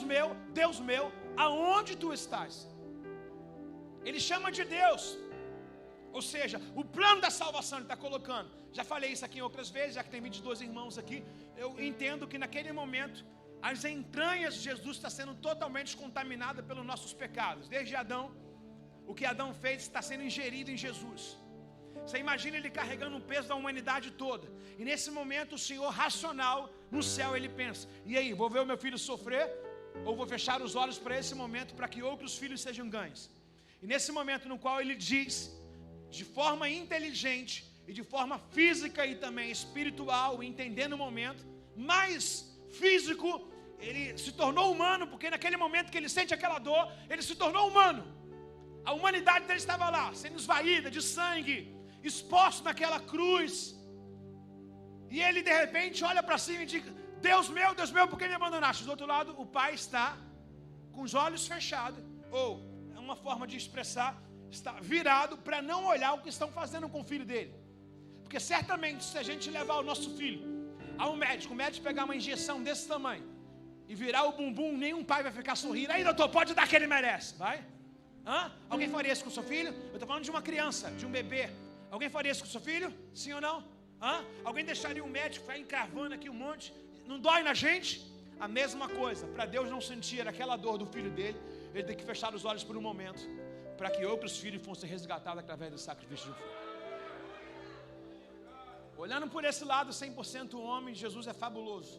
meu, aonde tu estás? Ele chama de Deus. Ou seja, o plano da salvação ele está colocando. Já falei isso aqui em outras vezes, já que tem 22 irmãos aqui. Eu entendo que naquele momento as entranhas de Jesus estão sendo totalmente contaminadas pelos nossos pecados. Desde Adão, o que Adão fez está sendo ingerido em Jesus. Você imagina ele carregando o peso da humanidade toda. E nesse momento o Senhor racional no céu ele pensa, e aí, vou ver o meu filho sofrer? Ou vou fechar os olhos para esse momento para que outros filhos sejam ganhos? E nesse momento no qual ele diz, de forma inteligente e de forma física e também espiritual, entendendo o momento, mais físico, ele se tornou humano, porque naquele momento que ele sente aquela dor, ele se tornou humano. A humanidade dele estava lá, sendo esvaída de sangue, exposto naquela cruz. E ele de repente olha para cima e diz, Deus meu, por que me abandonaste? Do outro lado, o pai está com os olhos fechados, ou é uma forma de expressar, está virado para não olhar o que estão fazendo com o filho dele. Porque certamente se a gente levar o nosso filho ao médico, o médico pegar uma injeção desse tamanho e virar o bumbum, nenhum pai vai ficar sorrindo, aí doutor, pode dar que ele merece, vai? Alguém faria isso com o seu filho? Eu estou falando de uma criança, de um bebê. Alguém faria isso com o seu filho? Sim ou não? Alguém deixaria um médico ficar encravando aqui um monte? Não dói na gente? A mesma coisa, para Deus não sentir aquela dor do filho dele, ele tem que fechar os olhos por um momento, para que outros filhos fossem resgatados através do sacrifício de fogo. Olhando por esse lado, 100% homem, Jesus é fabuloso.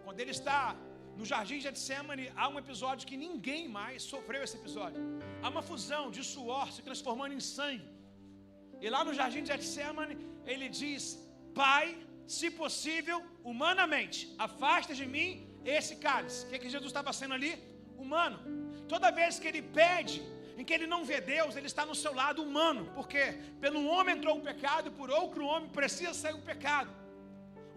Quando ele está no jardim de Getsemane, há um episódio que ninguém mais sofreu esse episódio. Há uma fusão de suor se transformando em sangue. E lá no jardim de Getsemane, ele diz, Pai, se possível, humanamente, afasta de mim esse cálice. O que Jesus estava sendo ali? Humano. Toda vez que ele pede, em que ele não vê Deus, ele está no seu lado humano. Porque pelo homem entrou o pecado e por outro homem precisa sair o pecado.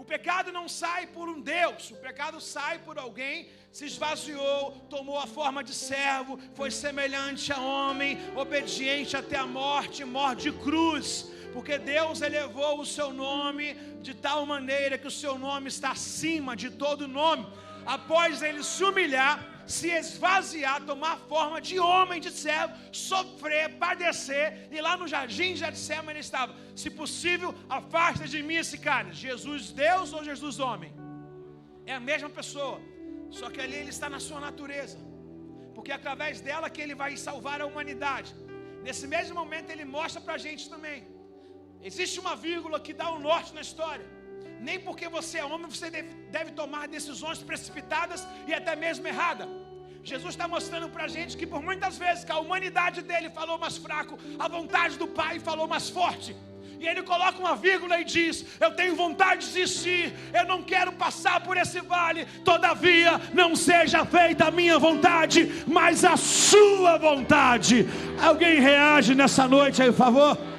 O pecado não sai por um Deus, o pecado sai por alguém, se esvaziou, tomou a forma de servo, foi semelhante a homem, obediente até a morte, morte de cruz. Porque Deus elevou o seu nome de tal maneira que o seu nome está acima de todo nome. Após ele se humilhar, se esvaziar, tomar forma de homem, de servo, sofrer, padecer, e lá no jardim de Getsemane ele estava, se possível, afasta de mim esse cálice. Jesus Deus ou Jesus homem? É a mesma pessoa, só que ali ele está na sua natureza, porque é através dela que ele vai salvar a humanidade. Nesse mesmo momento ele mostra pra gente também, existe uma vírgula que dá um norte na história. Nem porque você é homem, você deve tomar decisões precipitadas e até mesmo erradas. Jesus está mostrando para a gente que por muitas vezes que a humanidade dele falou mais fraco, a vontade do Pai falou mais forte. E ele coloca uma vírgula e diz, eu tenho vontade de desistir, eu não quero passar por esse vale, todavia não seja feita a minha vontade, mas a sua vontade. Alguém reage nessa noite aí, por favor?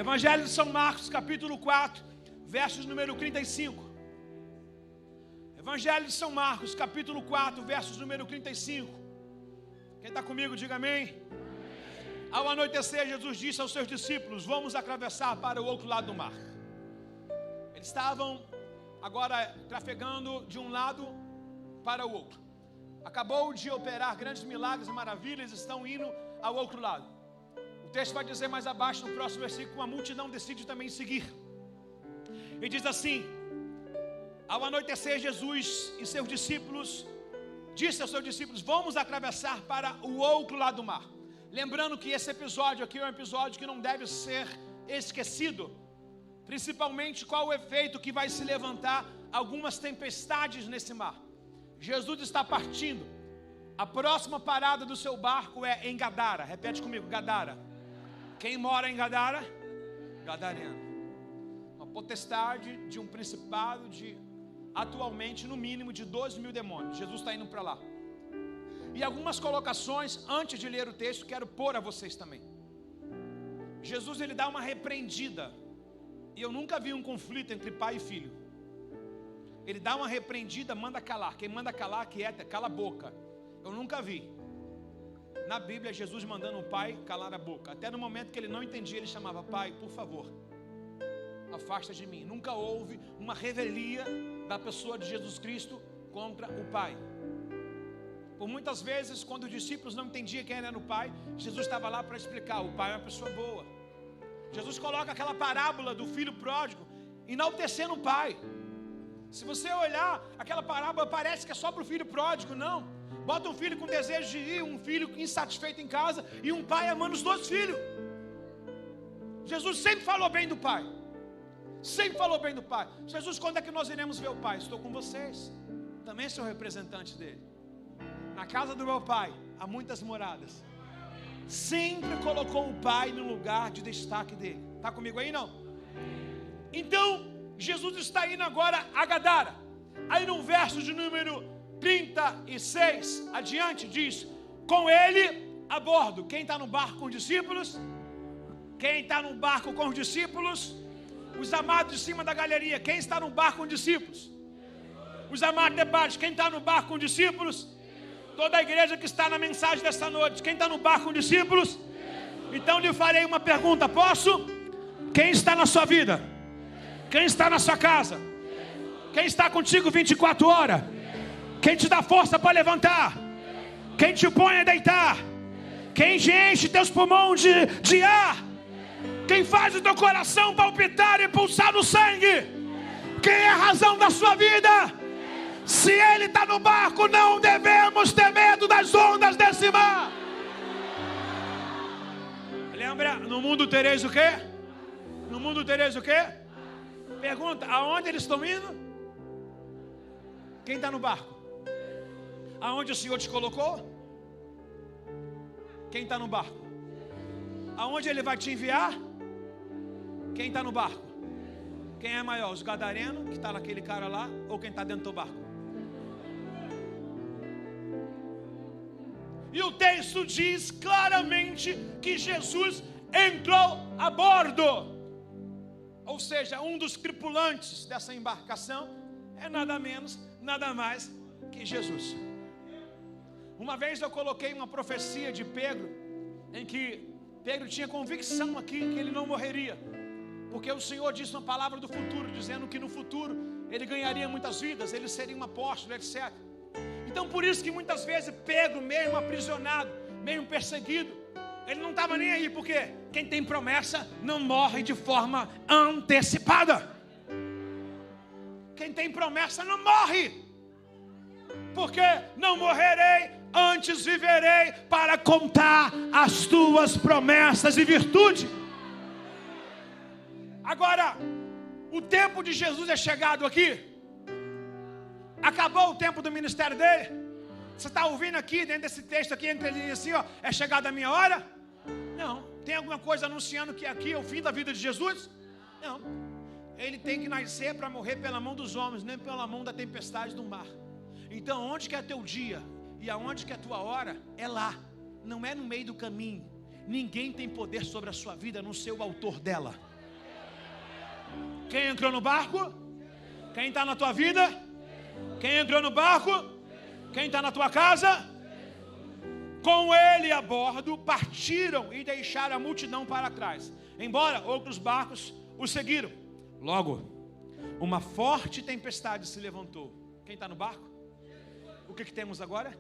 Evangelho de São Marcos, capítulo 4, versos número 35. Evangelho de São Marcos, capítulo 4, versos número 35. Quem está comigo, diga amém. Ao anoitecer, Jesus disse aos seus discípulos: vamos atravessar para o outro lado do mar. Eles estavam agora trafegando de um lado para o outro. Acabou de operar grandes milagres e maravilhas, estão indo ao outro lado. O texto vai dizer mais abaixo, no próximo versículo, uma multidão decide também seguir. E diz assim: ao anoitecer, Jesus e seus discípulos disse aos seus discípulos: vamos atravessar para o outro lado do mar. Lembrando que esse episódio aqui é um episódio que não deve ser esquecido, principalmente qual o efeito que vai se levantar algumas tempestades nesse mar. Jesus está partindo. A próxima parada do seu barco é em Gadara. Repete comigo, Gadara. Quem mora em Gadara? Gadareno. Uma potestade de um principado de, atualmente, no mínimo de 12.000 demônios. Jesus está indo para lá. E algumas colocações, antes de ler o texto, quero pôr a vocês também. Jesus, ele dá uma repreendida. E eu nunca vi um conflito entre pai e filho. Ele dá uma repreendida, manda calar. Quem manda calar, quieta, cala a boca. Eu nunca vi na Bíblia Jesus mandando um pai calar a boca. Até no momento que ele não entendia, ele chamava: pai, por favor, afasta de mim. Nunca houve uma revelia da pessoa de Jesus Cristo contra o pai. Por muitas vezes, quando os discípulos não entendiam quem era o pai, Jesus estava lá para explicar: o pai é uma pessoa boa. Jesus coloca aquela parábola do filho pródigo, enaltecendo o pai. Se você olhar, aquela parábola parece que é só para o filho pródigo. Não. Bota um filho com desejo de ir, um filho insatisfeito em casa e um pai amando os dois filhos. Jesus sempre falou bem do pai. Sempre falou bem do pai. Jesus, quando é que nós iremos ver o pai? Estou com vocês. Também sou representante dele. Na casa do meu pai há muitas moradas. Sempre colocou o pai no lugar de destaque dele. Está comigo aí, não? Então, Jesus está indo agora a Gadara. Aí no verso de número 36 adiante diz: com ele a bordo. Quem está no barco com os discípulos? Quem está no barco com os discípulos? Os amados de cima da galeria. Quem está no barco com os discípulos? Os amados de baixo. Quem está no barco com os discípulos? Toda a igreja que está na mensagem desta noite. Quem está no barco com os discípulos? Então lhe farei uma pergunta, posso? Quem está na sua vida? Quem está na sua casa? Quem está contigo 24 horas? Quem te dá força para levantar? Quem te põe a deitar? Quem te enche teus pulmões de ar? Quem faz o teu coração palpitar e pulsar no sangue? Quem é a razão da sua vida? Se ele está no barco, não devemos ter medo das ondas desse mar. Lembra? No mundo tereis o quê? No mundo tereis o quê? Pergunta, aonde eles estão indo? Quem está no barco? Aonde o Senhor te colocou? Quem está no barco? Aonde Ele vai te enviar? Quem está no barco? Quem é maior? Os gadarenos, que está naquele cara lá, ou quem está dentro do barco? E o texto diz claramente que Jesus entrou a bordo. Ou seja, um dos tripulantes dessa embarcação é nada menos, nada mais que Jesus. Uma vez eu coloquei uma profecia de Pedro, em que Pedro tinha convicção aqui que ele não morreria, porque o Senhor disse uma palavra do futuro, dizendo que no futuro ele ganharia muitas vidas, ele seria um apóstolo, etc. Então por isso que muitas vezes Pedro, mesmo aprisionado, mesmo perseguido, ele não estava nem aí, porque quem tem promessa não morre de forma antecipada. Quem tem promessa não morre, porque não morrerei, antes viverei para contar as tuas promessas e virtude. Agora, o tempo de Jesus é chegado aqui. Acabou o tempo do ministério dele. Você está ouvindo aqui, dentro desse texto aqui, entre linhas assim, ó, é chegada a minha hora? Não. Tem alguma coisa anunciando que aqui é o fim da vida de Jesus? Não. Ele tem que nascer para morrer pela mão dos homens, nem pela mão da tempestade do mar. Então, onde que é teu dia e aonde que é tua hora, é lá. Não é no meio do caminho. Ninguém tem poder sobre a sua vida, a não ser o autor dela. Quem entrou no barco? Quem está na tua vida? Quem entrou no barco? Quem está na tua casa? Com ele a bordo, partiram e deixaram a multidão para trás, embora outros barcos os seguiram. Logo, uma forte tempestade se levantou. Quem está no barco? O que temos agora?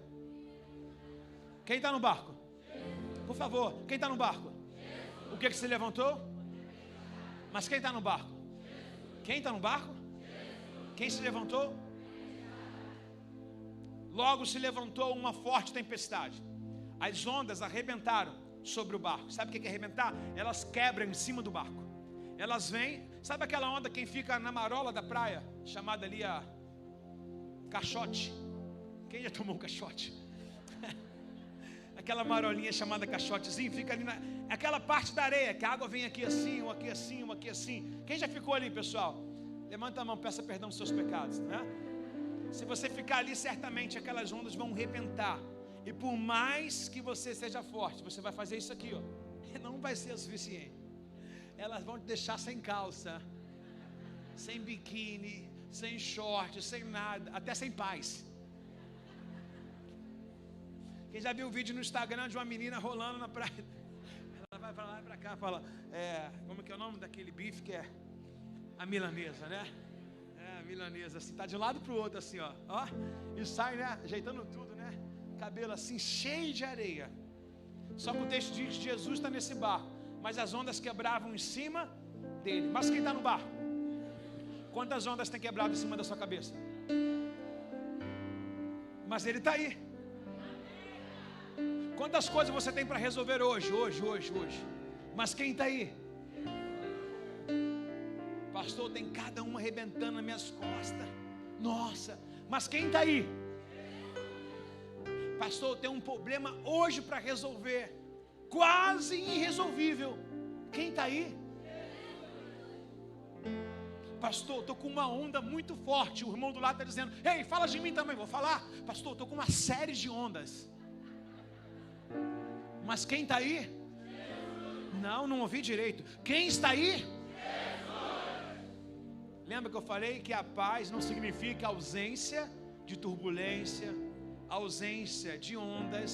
Quem está no barco? Por favor, quem está no barco? O que se levantou? Mas quem está no barco? Quem está no barco? Quem se levantou? Logo se levantou uma forte tempestade. As ondas arrebentaram sobre o barco. Sabe o que é arrebentar? Elas quebram em cima do barco. Elas vêm, sabe aquela onda quem fica na marola da praia, chamada ali a caixote? Quem já tomou um caixote? Aquela marolinha chamada caixotezinho, fica ali aquela parte da areia, que a água vem aqui assim, ou aqui assim, ou aqui assim. Quem já ficou ali, pessoal? Levanta a mão, peça perdão dos seus pecados, né? Se você ficar ali, certamente aquelas ondas vão arrebentar. E por mais que você seja forte, você vai fazer isso aqui, ó. E não vai ser o suficiente. Elas vão te deixar sem calça, sem biquíni, sem short, sem nada, até sem paz. Quem já viu o vídeo no Instagram de uma menina rolando na praia? Ela vai pra lá e pra cá, fala, como que é o nome daquele bife que é a milanesa, né? A milanesa, assim, tá de um lado pro outro, assim, ó, e sai, né, ajeitando tudo, né? Cabelo assim, cheio de areia. Só que o texto diz que Jesus está nesse barco, mas as ondas quebravam em cima dele. Mas quem está no barco? Quantas ondas tem quebrado em cima da sua cabeça? Mas ele está aí. Quantas coisas você tem para resolver hoje? Mas quem está aí? Pastor, tem cada uma arrebentando nas minhas costas. Nossa, mas quem está aí? Pastor, eu tenho um problema hoje para resolver, quase irresolvível. Quem está aí? Pastor, estou com uma onda muito forte. O irmão do lado está dizendo, ei, fala de mim também. Vou falar. Pastor, estou com uma série de ondas. Mas quem está aí? Não ouvi direito. Quem está aí? Lembra que eu falei que a paz não significa ausência de turbulência, ausência de ondas,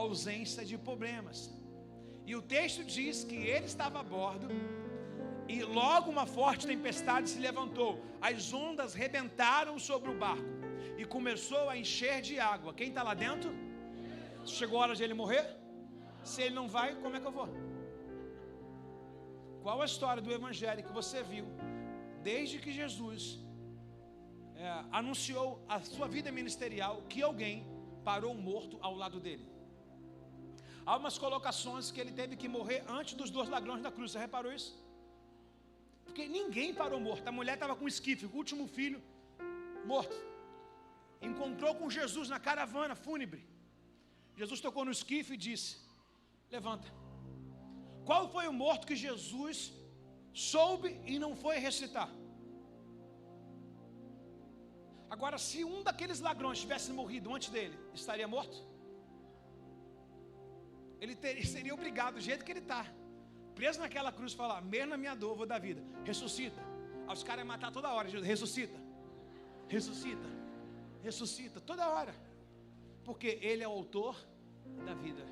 ausência de problemas. E o texto diz que ele estava a bordo e logo uma forte tempestade se levantou. As ondas rebentaram sobre o barco e começou a encher de água. Quem está lá dentro? Chegou a hora de ele morrer? Se ele não vai, como é que eu vou? Qual a história do evangelho que você viu desde que Jesus anunciou a sua vida ministerial, que alguém parou um morto ao lado dele? Há umas colocações que ele teve que morrer antes dos 2 ladrões da cruz. Você reparou isso? Porque ninguém parou morto. A mulher estava com um esquife, o último filho morto. Encontrou com Jesus na caravana fúnebre. Jesus tocou no esquife e disse, levanta. Qual foi o morto que Jesus soube e não foi ressuscitar? Agora, se um daqueles ladrões tivesse morrido antes dele, estaria morto? Ele seria obrigado, do jeito que ele está, preso naquela cruz, falar, mesmo na minha dor, vou dar vida. Ressuscita. Aí os caras iam matar toda hora. Jesus, ressuscita. Ressuscita. Ressuscita. Toda hora. Porque ele é o autor da vida.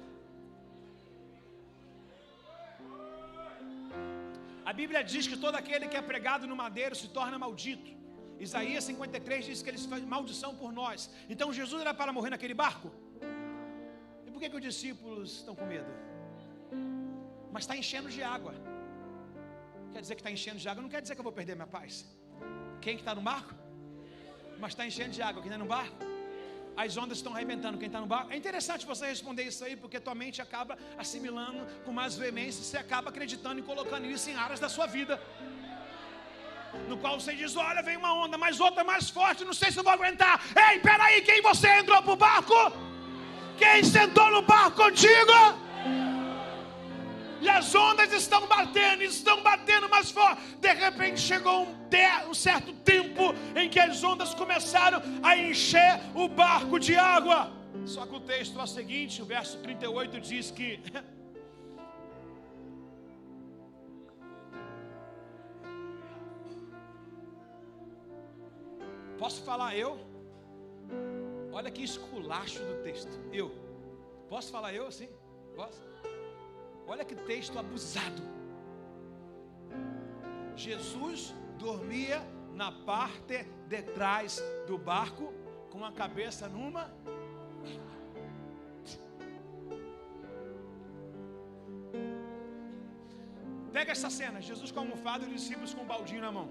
A Bíblia diz que todo aquele que é pregado no madeiro se torna maldito. Isaías 53 diz que ele faz maldição por nós. Então Jesus era para morrer naquele barco? E por que os discípulos estão com medo? Mas está enchendo de água. Quer dizer que está enchendo de água? Não quer dizer que eu vou perder minha paz. Quem que está no barco? Mas está enchendo de água. Quem está no barco? As ondas estão arrebentando. Quem está no barco? É interessante você responder isso aí, porque tua mente acaba assimilando com mais veemência. Você acaba acreditando e colocando isso em áreas da sua vida, no qual você diz, olha, vem uma onda, mas outra mais forte, não sei se eu vou aguentar. Ei, peraí, quem você entrou pro barco? Quem sentou no barco contigo? E as ondas estão batendo mais forte. De repente chegou um certo tempo em que as ondas começaram a encher o barco de água. Só que o texto é o seguinte, o verso 38 diz que Posso falar eu? Olha que esculacho do texto. Eu. Posso falar eu assim? Posso? Olha que texto abusado. Jesus dormia na parte de trás do barco, com a cabeça numa. Pega essa cena, Jesus com a almofada e os discípulos com o baldinho na mão.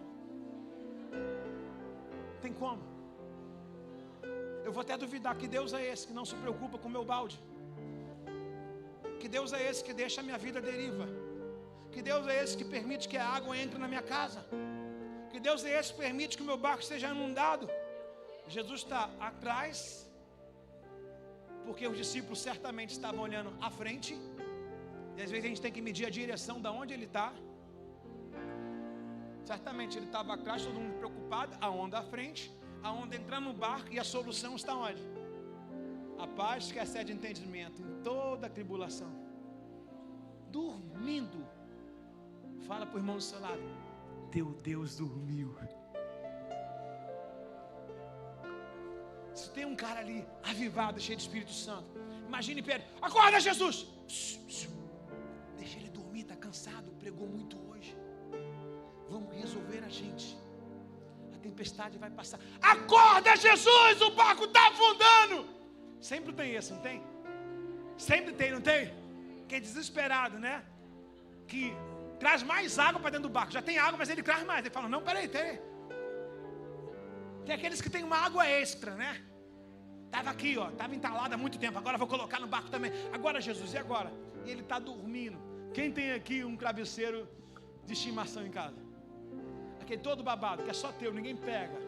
Tem como? Eu vou até duvidar que Deus é esse que não se preocupa com o meu balde. Que Deus é esse que deixa a minha vida deriva. Que Deus é esse que permite que a água entre na minha casa. Que Deus é esse que permite que o meu barco seja inundado. Jesus está atrás, porque os discípulos certamente estavam olhando à frente. E às vezes a gente tem que medir a direção de onde ele está. Certamente ele estava atrás, todo mundo preocupado. A onda à frente, a onda entrando no barco. E a solução está onde? A paz que excede entendimento em toda a tribulação. Dormindo. Fala para o irmão do seu lado: teu Deus dormiu. Se tem um cara ali avivado, cheio de Espírito Santo, imagine Pedro: acorda, Jesus! Deixa ele dormir, está cansado, pregou muito hoje. Vamos resolver a gente. A tempestade vai passar. Acorda, Jesus! O barco está afundando. Sempre tem esse, não tem? Sempre tem, não tem? Que é desesperado, né? Que traz mais água para dentro do barco. Já tem água, mas ele traz mais. Ele fala: não, peraí. Tem aqueles que tem uma água extra, né? Estava aqui, ó, estava entalado há muito tempo. Agora vou colocar no barco também. Agora, Jesus, e agora? E ele está dormindo. Quem tem aqui um travesseiro de estimação em casa? Aquele todo babado, que é só teu, ninguém pega.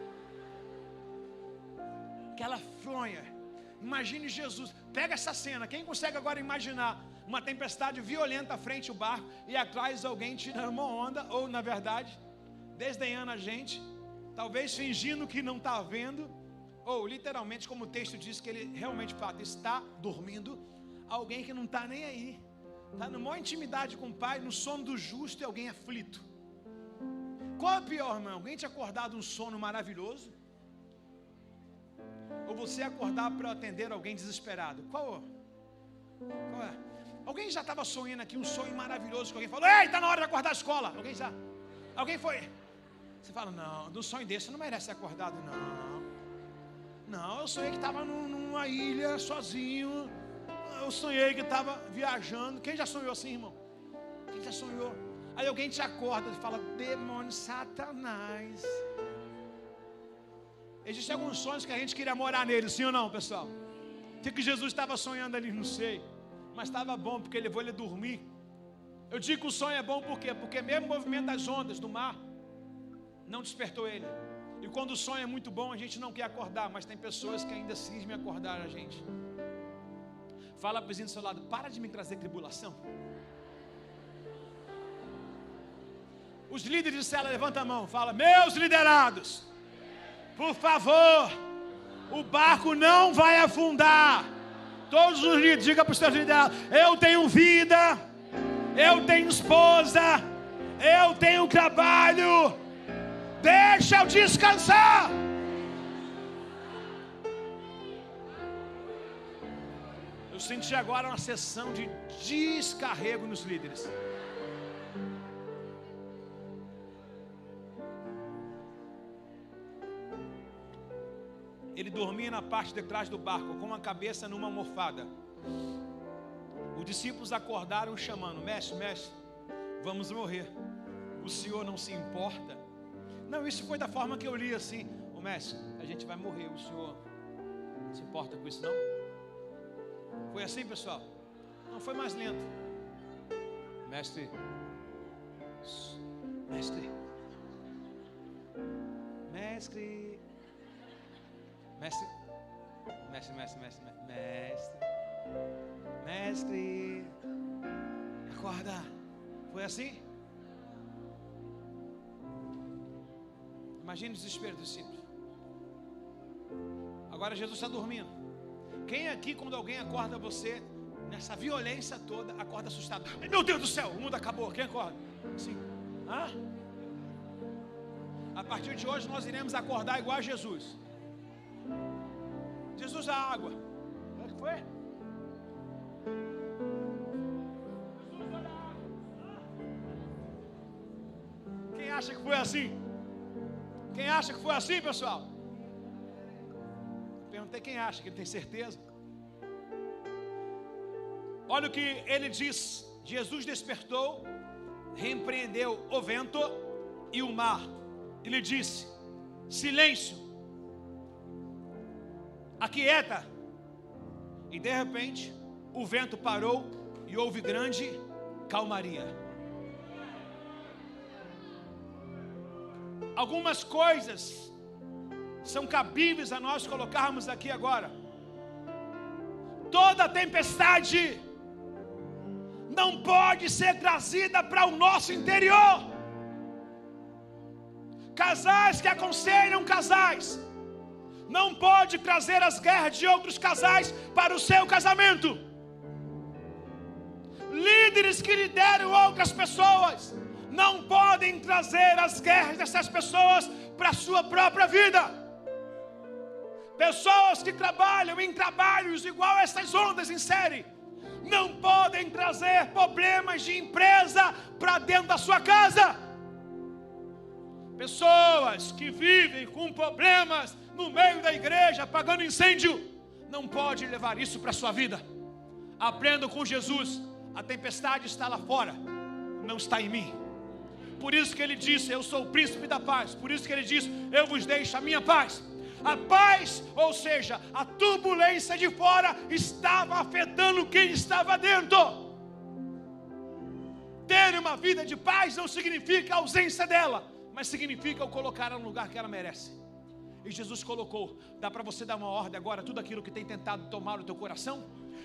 Aquela fronha. Imagine Jesus. Pega essa cena. Quem consegue agora imaginar uma tempestade violenta à frente do barco e atrás alguém tirando uma onda, ou na verdade desdenhando a gente, talvez fingindo que não está vendo, ou literalmente, como o texto diz, que ele realmente, de fato, está dormindo. Alguém que não está nem aí, está numa maior intimidade com o Pai, no sono do justo, e alguém aflito. Qual é pior, irmão? Alguém te acordar de um sono maravilhoso, ou você acordar para atender alguém desesperado? Qual é? Alguém já estava sonhando aqui um sonho maravilhoso, que alguém falou: ei, está na hora de acordar a escola. Alguém foi? Você fala: não, do sonho desse você não merece ser acordado. Não, eu sonhei que estava numa ilha sozinho. Eu sonhei que estava viajando. Quem já sonhou assim, irmão? Quem já sonhou? Aí alguém te acorda e fala: demônio, Satanás. Existem alguns sonhos que a gente queria morar neles, sim ou não, pessoal? O que Jesus estava sonhando ali, não sei. Mas estava bom, porque ele levou ele a dormir. Eu digo que o sonho é bom por quê? Porque mesmo o movimento das ondas do mar não despertou ele. E quando o sonho é muito bom, a gente não quer acordar. Mas tem pessoas que ainda cismem acordar a gente. Fala para o vizinho do seu lado: para de me trazer tribulação. Os líderes de cela, levanta a mão. Fala: meus liderados, por favor, o barco não vai afundar. Todos os líderes, diga para os seus liderados: eu tenho vida, eu tenho esposa, eu tenho trabalho, deixa eu descansar. Eu senti agora uma sessão de descarrego nos líderes. Ele dormia na parte de trás do barco, com a cabeça numa almofada. Os discípulos acordaram chamando: mestre, vamos morrer. O senhor não se importa? Não, isso foi da forma que eu li assim: ô mestre, a gente vai morrer, o senhor se importa com isso não? Foi assim, pessoal? Não, foi mais lento. Mestre, acorda. Foi assim? Imagine o desespero dos discípulos. Agora Jesus está dormindo. Quem aqui, quando alguém acorda você, nessa violência toda, acorda assustado? Ai, meu Deus do céu, o mundo acabou. Quem acorda? Sim. A partir de hoje nós iremos acordar igual a Jesus. Jesus, a água. O que foi? Jesus, olha a água. Quem acha que foi assim? Quem acha que foi assim, pessoal? Perguntei quem acha, que ele tem certeza. Olha o que ele diz. Jesus despertou, repreendeu o vento e o mar. Ele disse: silêncio, aquieta. E de repente o vento parou e houve grande calmaria. Algumas coisas são cabíveis a nós colocarmos aqui agora. Toda tempestade não pode ser trazida para o nosso interior. Casais que aconselham casais não pode trazer as guerras de outros casais para o seu casamento. Líderes que lideram outras pessoas não podem trazer as guerras dessas pessoas para a sua própria vida. Pessoas que trabalham em trabalhos igual a essas ondas em série não podem trazer problemas de empresa para dentro da sua casa. Pessoas que vivem com problemas no meio da igreja, apagando incêndio, não pode levar isso para a sua vida. Aprendam com Jesus: a tempestade está lá fora, não está em mim. Por isso que ele disse: eu sou o príncipe da paz. Por isso que ele disse: eu vos deixo a minha paz. A paz, ou seja, a turbulência de fora estava afetando quem estava dentro. Ter uma vida de paz não significa a ausência dela, mas significa o colocar ela no lugar que ela merece. E Jesus colocou. Dá para você dar uma ordem agora? Tudo aquilo que tem tentado tomar o teu coração,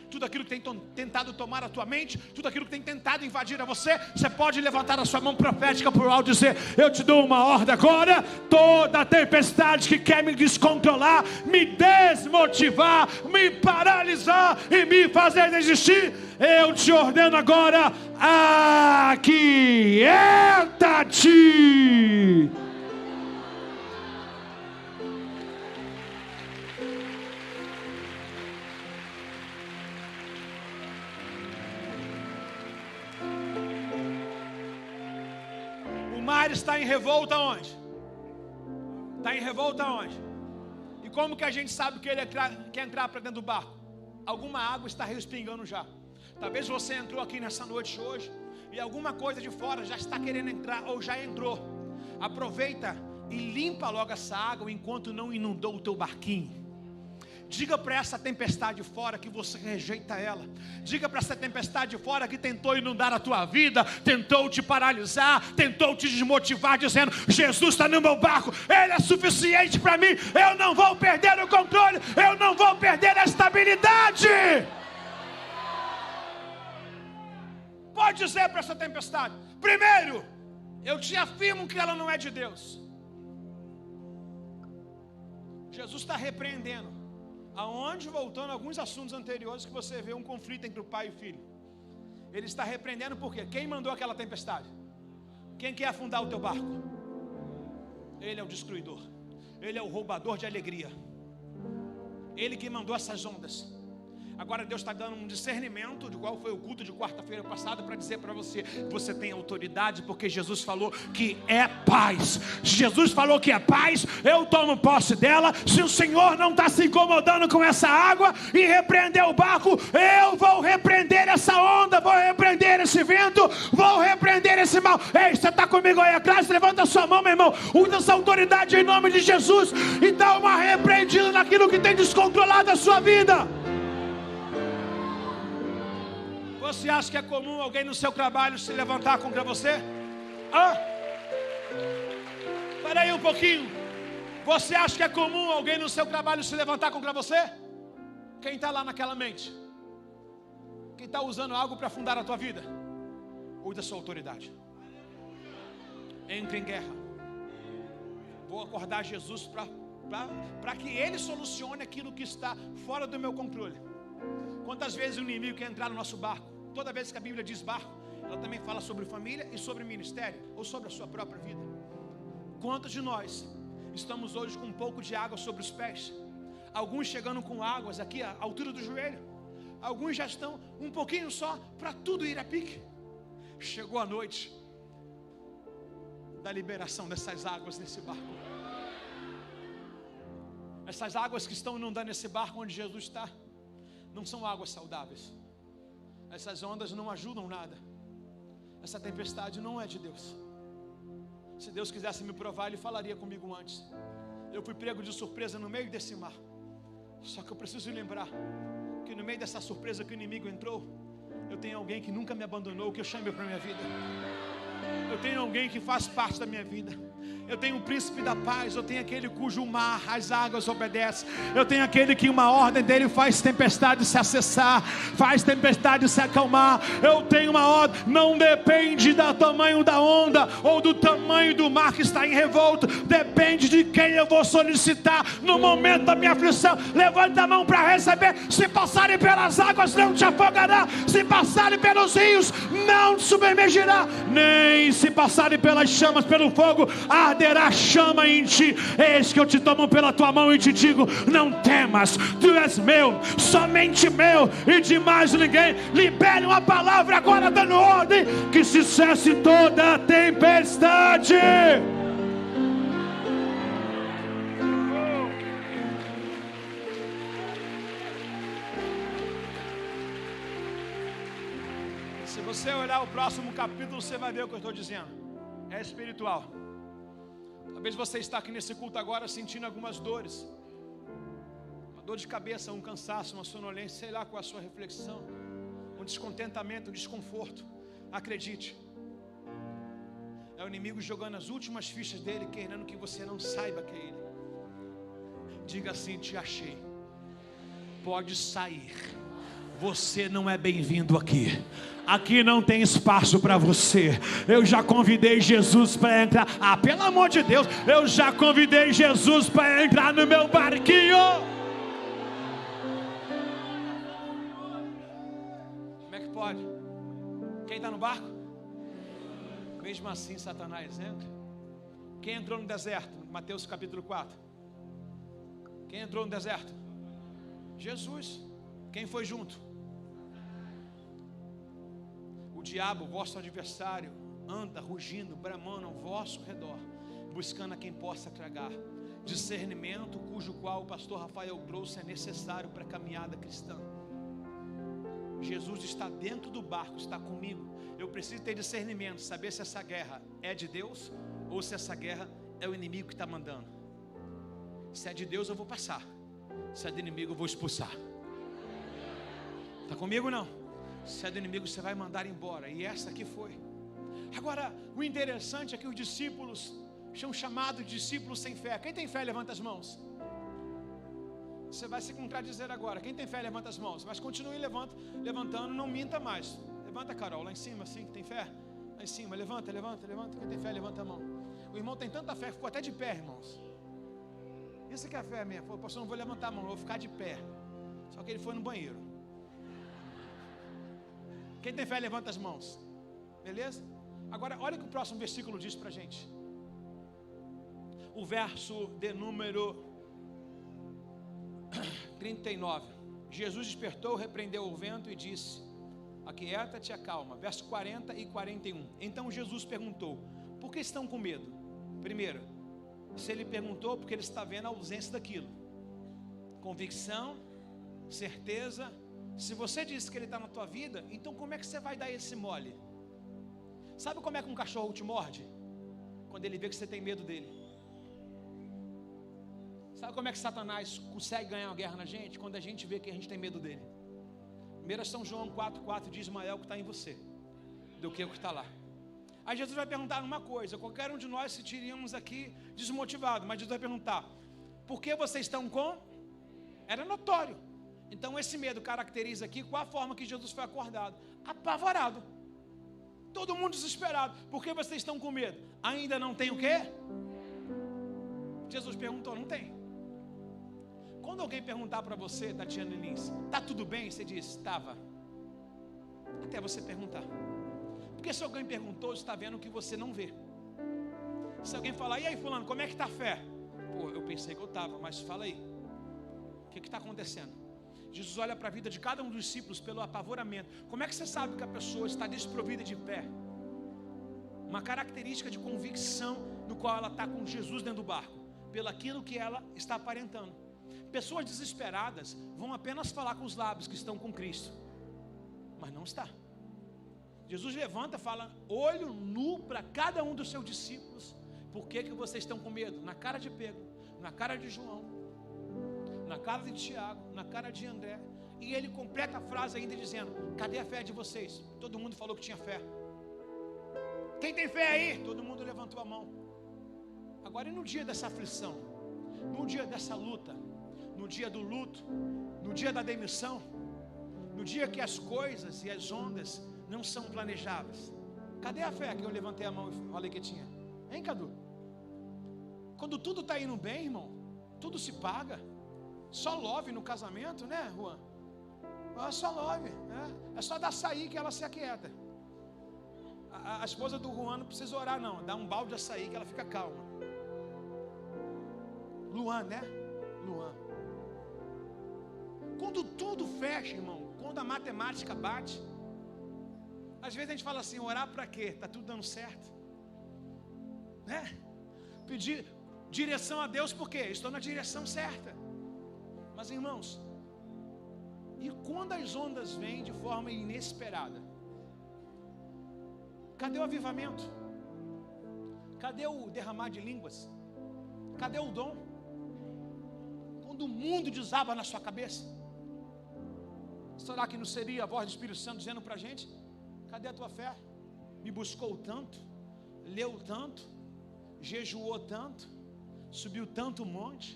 tudo aquilo que tem tentado tomar a tua mente, tudo aquilo que tem tentado invadir a você, você pode levantar a sua mão profética para o alto e dizer: eu te dou uma ordem agora. Toda tempestade que quer me descontrolar, me desmotivar, me paralisar e me fazer desistir, eu te ordeno agora: aquieta-te. O mar está em revolta onde? Está em revolta onde? E como que a gente sabe que ele quer entrar para dentro do barco? Alguma água está respingando já. Talvez você entrou aqui nessa noite hoje e alguma coisa de fora já está querendo entrar ou já entrou. Aproveita e limpa logo essa água enquanto não inundou o teu barquinho. Diga para essa tempestade fora que você rejeita ela. Diga para essa tempestade fora que tentou inundar a tua vida, tentou te paralisar, tentou te desmotivar, dizendo: Jesus está no meu barco, Ele é suficiente para mim, eu não vou perder o controle, eu não vou perder a estabilidade. Pode dizer para essa tempestade: primeiro, eu te afirmo que ela não é de Deus. Jesus está repreendendo. Aonde, voltando a alguns assuntos anteriores, que você vê um conflito entre o pai e o filho. Ele está repreendendo porque quem mandou aquela tempestade? Quem quer afundar o teu barco? Ele é o destruidor. Ele é o roubador de alegria. Ele que mandou essas ondas. Agora Deus está dando um discernimento de qual foi o culto de quarta-feira passada para dizer para você: você tem autoridade porque Jesus falou que é paz. Jesus falou que é paz, eu tomo posse dela. Se o Senhor não está se incomodando com essa água e repreender o barco, eu vou repreender essa onda, vou repreender esse vento, vou repreender esse mal. Ei, você está comigo aí atrás? Levanta a sua mão, meu irmão. Usa essa autoridade em nome de Jesus e dá uma repreendida naquilo que tem descontrolado a sua vida. Você acha que é comum alguém no seu trabalho se levantar contra você? Espera aí um pouquinho. Você acha que é comum alguém no seu trabalho se levantar contra você? Quem está lá naquela mente? Quem está usando algo para afundar a tua vida? Use a sua autoridade. Entre em guerra. Vou acordar Jesus para que Ele solucione aquilo que está fora do meu controle. Quantas vezes o inimigo quer entrar no nosso barco? Toda vez que a Bíblia diz barco, ela também fala sobre família e sobre ministério, ou sobre a sua própria vida. Quantos de nós estamos hoje com um pouco de água sobre os pés? Alguns chegando com águas aqui à altura do joelho. Alguns já estão um pouquinho só para tudo ir a pique. Chegou a noite da liberação dessas águas nesse barco. Essas águas que estão inundando esse barco onde Jesus está, não são águas saudáveis. Essas ondas não ajudam nada. Essa tempestade não é de Deus. Se Deus quisesse me provar, Ele falaria comigo antes. Eu fui pego de surpresa no meio desse mar. Só que eu preciso lembrar que no meio dessa surpresa que o inimigo entrou, eu tenho alguém que nunca me abandonou, que eu chame para a minha vida. Eu tenho alguém que faz parte da minha vida. Eu tenho o príncipe da paz. Eu tenho aquele cujo mar, as águas obedecem. Eu tenho aquele que uma ordem dele faz tempestade se acessar, faz tempestade se acalmar. Eu tenho uma ordem. Não depende do tamanho da onda ou do tamanho do mar que está em revolta. Depende de quem eu vou solicitar no momento da minha aflição. Levanta a mão para receber. Se passarem pelas águas, não te afogará. Se passarem pelos rios, não te submergirá. Nem se passarem pelas chamas, pelo fogo, arderá chama em ti. Eis que eu te tomo pela tua mão e te digo: não temas, tu és meu, somente meu e de mais ninguém. Libere uma palavra agora dando ordem que se cesse toda a tempestade. Se você olhar o próximo capítulo, você vai ver o que eu estou dizendo. É espiritual. Talvez você está aqui nesse culto agora sentindo algumas dores. Uma dor de cabeça, um cansaço, uma sonolência, sei lá qual é a sua reflexão. Um descontentamento, um desconforto. Acredite. É o inimigo jogando as últimas fichas dele, querendo que você não saiba que é ele. Diga assim: te achei. Pode sair. Você não é bem-vindo aqui. Aqui não tem espaço para você. Eu já convidei Jesus para entrar. Pelo amor de Deus, eu já convidei Jesus para entrar no meu barquinho. Como é que pode? Quem está no barco? Mesmo assim, Satanás entra. Quem entrou no deserto? Mateus capítulo 4. Quem entrou no deserto? Jesus. Quem foi junto? O diabo, vosso adversário, anda rugindo, bramando ao vosso redor, buscando a quem possa tragar. Discernimento, cujo qual o pastor Rafael trouxe, é necessário para a caminhada cristã. Jesus está dentro do barco, está comigo. Eu preciso ter discernimento, saber se essa guerra é de Deus ou se essa guerra é o inimigo que está mandando. Se é de Deus, eu vou passar. Se é do inimigo, eu vou expulsar. Está comigo ou não? Se é do inimigo, você vai mandar embora. E essa aqui foi. Agora, o interessante é que os discípulos são chamados de discípulos sem fé. Quem tem fé, levanta as mãos. Você vai se contradizer agora. Quem tem fé, levanta as mãos. Mas continue levantando, não minta mais. Levanta, Carol, lá em cima, assim, que tem fé. Lá em cima, levanta. Quem tem fé, levanta a mão. O irmão tem tanta fé que ficou até de pé, irmãos. Isso que é a fé mesmo. Pô, pastor, não vou levantar a mão, eu vou ficar de pé. Só que ele foi no banheiro. Quem tem fé, levanta as mãos. Beleza? Agora, olha o que o próximo versículo diz pra gente. O verso de número 39. Jesus despertou, repreendeu o vento e disse: aquieta-te, acalma. Verso 40 e 41. Então Jesus perguntou: por que estão com medo? Primeiro, se ele perguntou, porque ele está vendo a ausência daquilo. Convicção, certeza. Se você disse que ele está na tua vida, então como é que você vai dar esse mole? Sabe como é que um cachorro te morde? Quando ele vê que você tem medo dele. Sabe como é que Satanás consegue ganhar uma guerra na gente? Quando a gente vê que a gente tem medo dele. 1 São João 4,4 diz: maior o que está em você do que o que está lá. Aí Jesus vai perguntar uma coisa. Qualquer um de nós se tiríamos aqui desmotivado, mas Jesus vai perguntar: por que vocês estão com? Era notório. Então esse medo caracteriza aqui qual a forma que Jesus foi acordado: apavorado. Todo mundo desesperado. Por que vocês estão com medo? Ainda não tem o quê? Jesus perguntou: não tem. Quando alguém perguntar para você, Tatiana Lins, está tudo bem? Você diz: estava. Até você perguntar. Porque se alguém perguntou, está vendo o que você não vê. Se alguém falar, e aí fulano, como é que está a fé? Pô, eu pensei que eu estava, mas fala aí, o que está acontecendo? Jesus olha para a vida de cada um dos discípulos pelo apavoramento. Como é que você sabe que a pessoa está desprovida de fé? Uma característica de convicção no qual ela está com Jesus dentro do barco, pelo aquilo que ela está aparentando. Pessoas desesperadas vão apenas falar com os lábios que estão com Cristo, mas não está. Jesus levanta e fala, olho nu para cada um dos seus discípulos. Por que vocês estão com medo? Na cara de Pedro, na cara de João, na cara de Tiago, na cara de André. E ele completa a frase ainda dizendo, cadê a fé de vocês? Todo mundo falou que tinha fé. Quem tem fé aí? Todo mundo levantou a mão. Agora, e no dia dessa aflição, no dia dessa luta, no dia do luto, no dia da demissão, no dia que as coisas e as ondas não são planejáveis, cadê a fé que eu levantei a mão e falei que tinha? Hein, Cadu? Quando tudo está indo bem, irmão, tudo se paga. Só love no casamento, né, Juan? Só love, né? É só dar açaí que ela se aquieta. A esposa do Juan não precisa orar não, dá um balde de açaí que ela fica calma. Luan, né? Luan. Quando tudo fecha, irmão, quando a matemática bate, às vezes a gente fala assim, orar para quê? Está tudo dando certo, né? Pedir direção a Deus, por quê? Estou na direção certa. Mas irmãos, e quando as ondas vêm de forma inesperada? Cadê o avivamento? Cadê o derramar de línguas? Cadê o dom? Quando o mundo desaba na sua cabeça, será que não seria a voz do Espírito Santo dizendo para a gente, cadê a tua fé? Me buscou tanto, leu tanto, jejuou tanto, subiu tanto monte,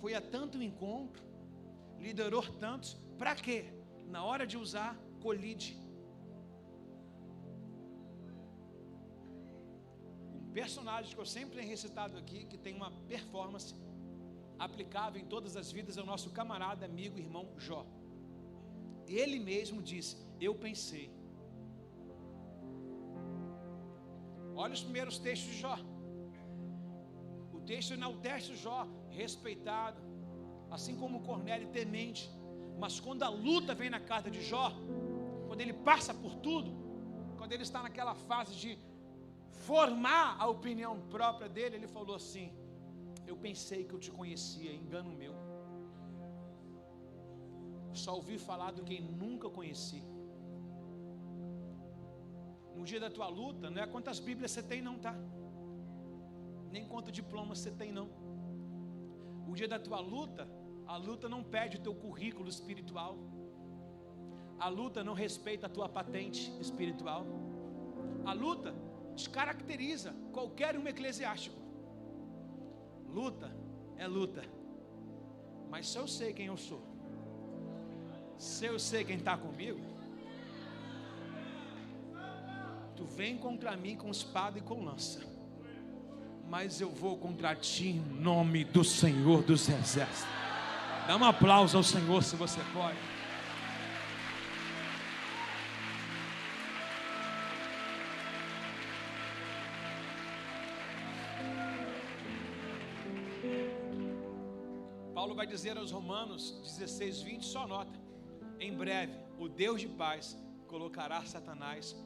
foi a tanto encontro, liderou tantos, para quê? Na hora de usar, colide. Um personagem que eu sempre tenho recitado aqui, que tem uma performance aplicável em todas as vidas, é o nosso camarada, amigo, irmão Jó. Ele mesmo disse, eu pensei. Olha os primeiros textos de Jó. O texto enaltece o Jó, respeitado, assim como Cornélio, temente. Mas quando a luta vem na casa de Jó, quando ele passa por tudo, quando ele está naquela fase de formar a opinião própria dele, ele falou assim, eu pensei que eu te conhecia, engano meu. Só ouvi falar do quem nunca conheci. No dia da tua luta, não é quantas Bíblias você tem não, tá? Nem quanto diploma você tem não. O dia da tua luta, a luta não pede o teu currículo espiritual. A luta não respeita a tua patente espiritual. A luta descaracteriza qualquer um eclesiástico. Luta é luta. Mas se eu sei quem eu sou, se eu sei quem está comigo, tu vem contra mim com espada e com lança, mas eu vou contra ti em nome do Senhor dos Exércitos. Dá um aplauso ao Senhor se você pode. Paulo vai dizer aos Romanos 16:20, só nota, em breve o Deus de paz colocará Satanás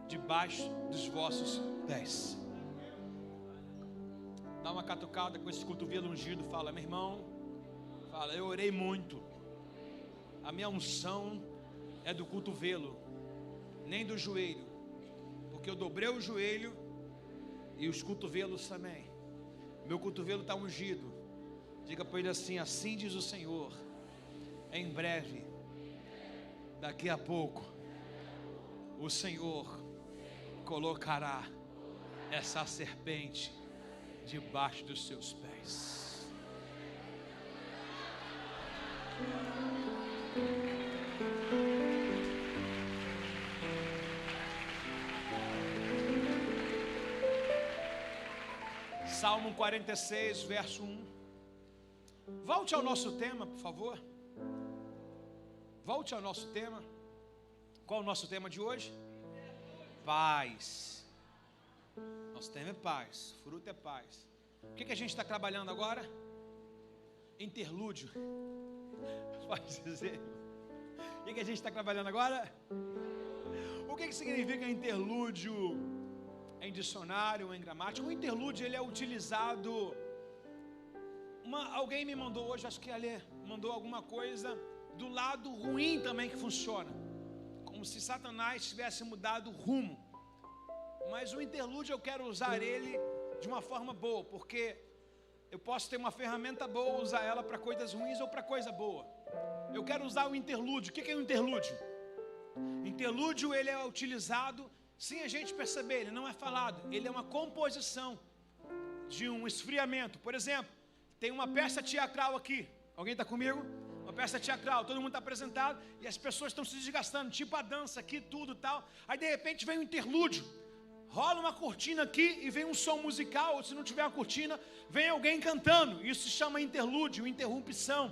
debaixo dos vossos pés. Dá uma catucada com esse cotovelo ungido, fala, meu irmão, fala, eu orei muito, a minha unção é do cotovelo, nem do joelho, porque eu dobrei o joelho e os cotovelos também, meu cotovelo está ungido. Diga para ele assim, assim diz o Senhor, em breve, daqui a pouco, o Senhor colocará essa serpente debaixo dos seus pés. Salmo 46, verso 1. Volte ao nosso tema, por favor. Volte ao nosso tema. Qual é o nosso tema de hoje? Paz. Nosso tema é paz, fruto é paz. O que a gente está trabalhando agora? Interlúdio. Pode dizer. O que a gente está trabalhando agora? O que significa interlúdio em dicionário, em gramática? O interlúdio ele é utilizado. Alguém me mandou hoje, acho que ali mandou alguma coisa do lado ruim também que funciona, como se Satanás tivesse mudado o rumo. Mas o interlúdio eu quero usar ele de uma forma boa, porque eu posso ter uma ferramenta boa, usar ela para coisas ruins ou para coisa boa. Eu quero usar o interlúdio. O que é o interlúdio? Interlúdio ele é utilizado sem a gente perceber, ele não é falado, ele é uma composição de um esfriamento. Por exemplo, tem uma peça teatral aqui, alguém está comigo? Uma peça teatral, todo mundo está apresentado e as pessoas estão se desgastando, tipo a dança aqui, tudo tal. Aí de repente vem um interlúdio, rola uma cortina aqui e vem um som musical, ou se não tiver uma cortina, vem alguém cantando. Isso se chama interlúdio, interrupção.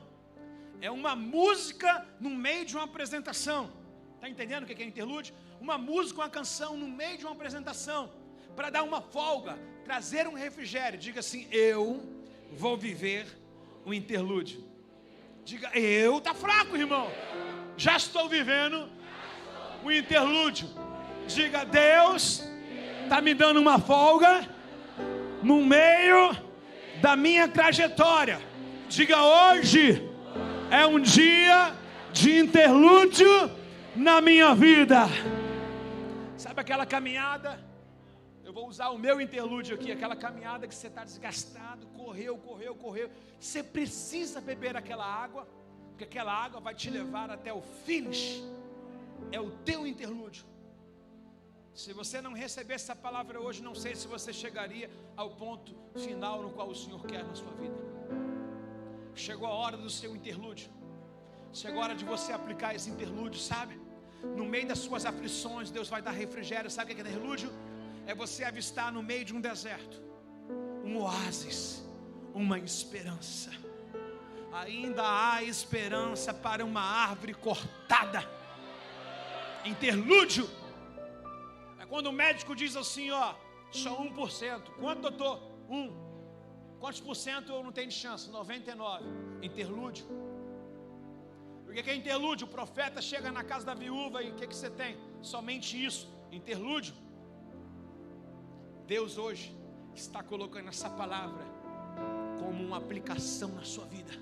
É uma música no meio de uma apresentação. Está entendendo o que é interlúdio? Uma música, uma canção no meio de uma apresentação, para dar uma folga, trazer um refrigério. Diga assim: eu vou viver o interlúdio. Diga: eu, tá fraco, irmão. Já estou vivendo o interlúdio. Diga: Deus está me dando uma folga no meio da minha trajetória. Diga: hoje é um dia de interlúdio na minha vida. Sabe aquela caminhada? Eu vou usar o meu interlúdio aqui. Aquela caminhada que você está desgastado, correu. Você precisa beber aquela água, porque aquela água vai te levar até o finish. É o teu interlúdio. Se você não receber essa palavra hoje, não sei se você chegaria ao ponto final no qual o Senhor quer na sua vida. Chegou a hora do seu interlúdio. Chegou a hora de você aplicar esse interlúdio, sabe? No meio das suas aflições, Deus vai dar refrigério. Sabe o que é interlúdio? É você avistar no meio de um deserto um oásis, uma esperança. Ainda há esperança para uma árvore cortada. Interlúdio é quando o médico diz assim: ó, só 1%. Quanto, doutor? 1. Quantos por cento eu não tenho de chance? 99. Interlúdio. O que é interlúdio? O profeta chega na casa da viúva e o que você tem? Somente isso. Interlúdio. Deus hoje está colocando essa palavra como uma aplicação na sua vida.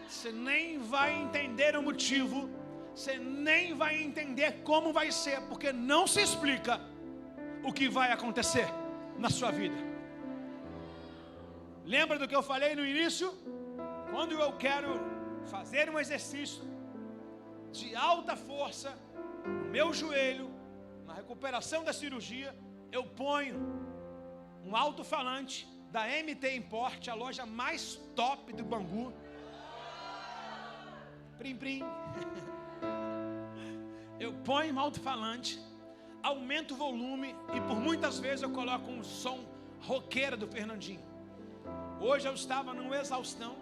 Você nem vai entender o motivo, você nem vai entender como vai ser, porque não se explica o que vai acontecer na sua vida. Lembra do que eu falei no início? Quando eu quero fazer um exercício de alta força no meu joelho, na recuperação da cirurgia, eu ponho um alto-falante da MT Import, a loja mais top do Bangu. Prim, prim. Eu ponho um alto-falante, aumento o volume e por muitas vezes eu coloco um som roqueiro do Fernandinho. Hoje eu estava numa exaustão,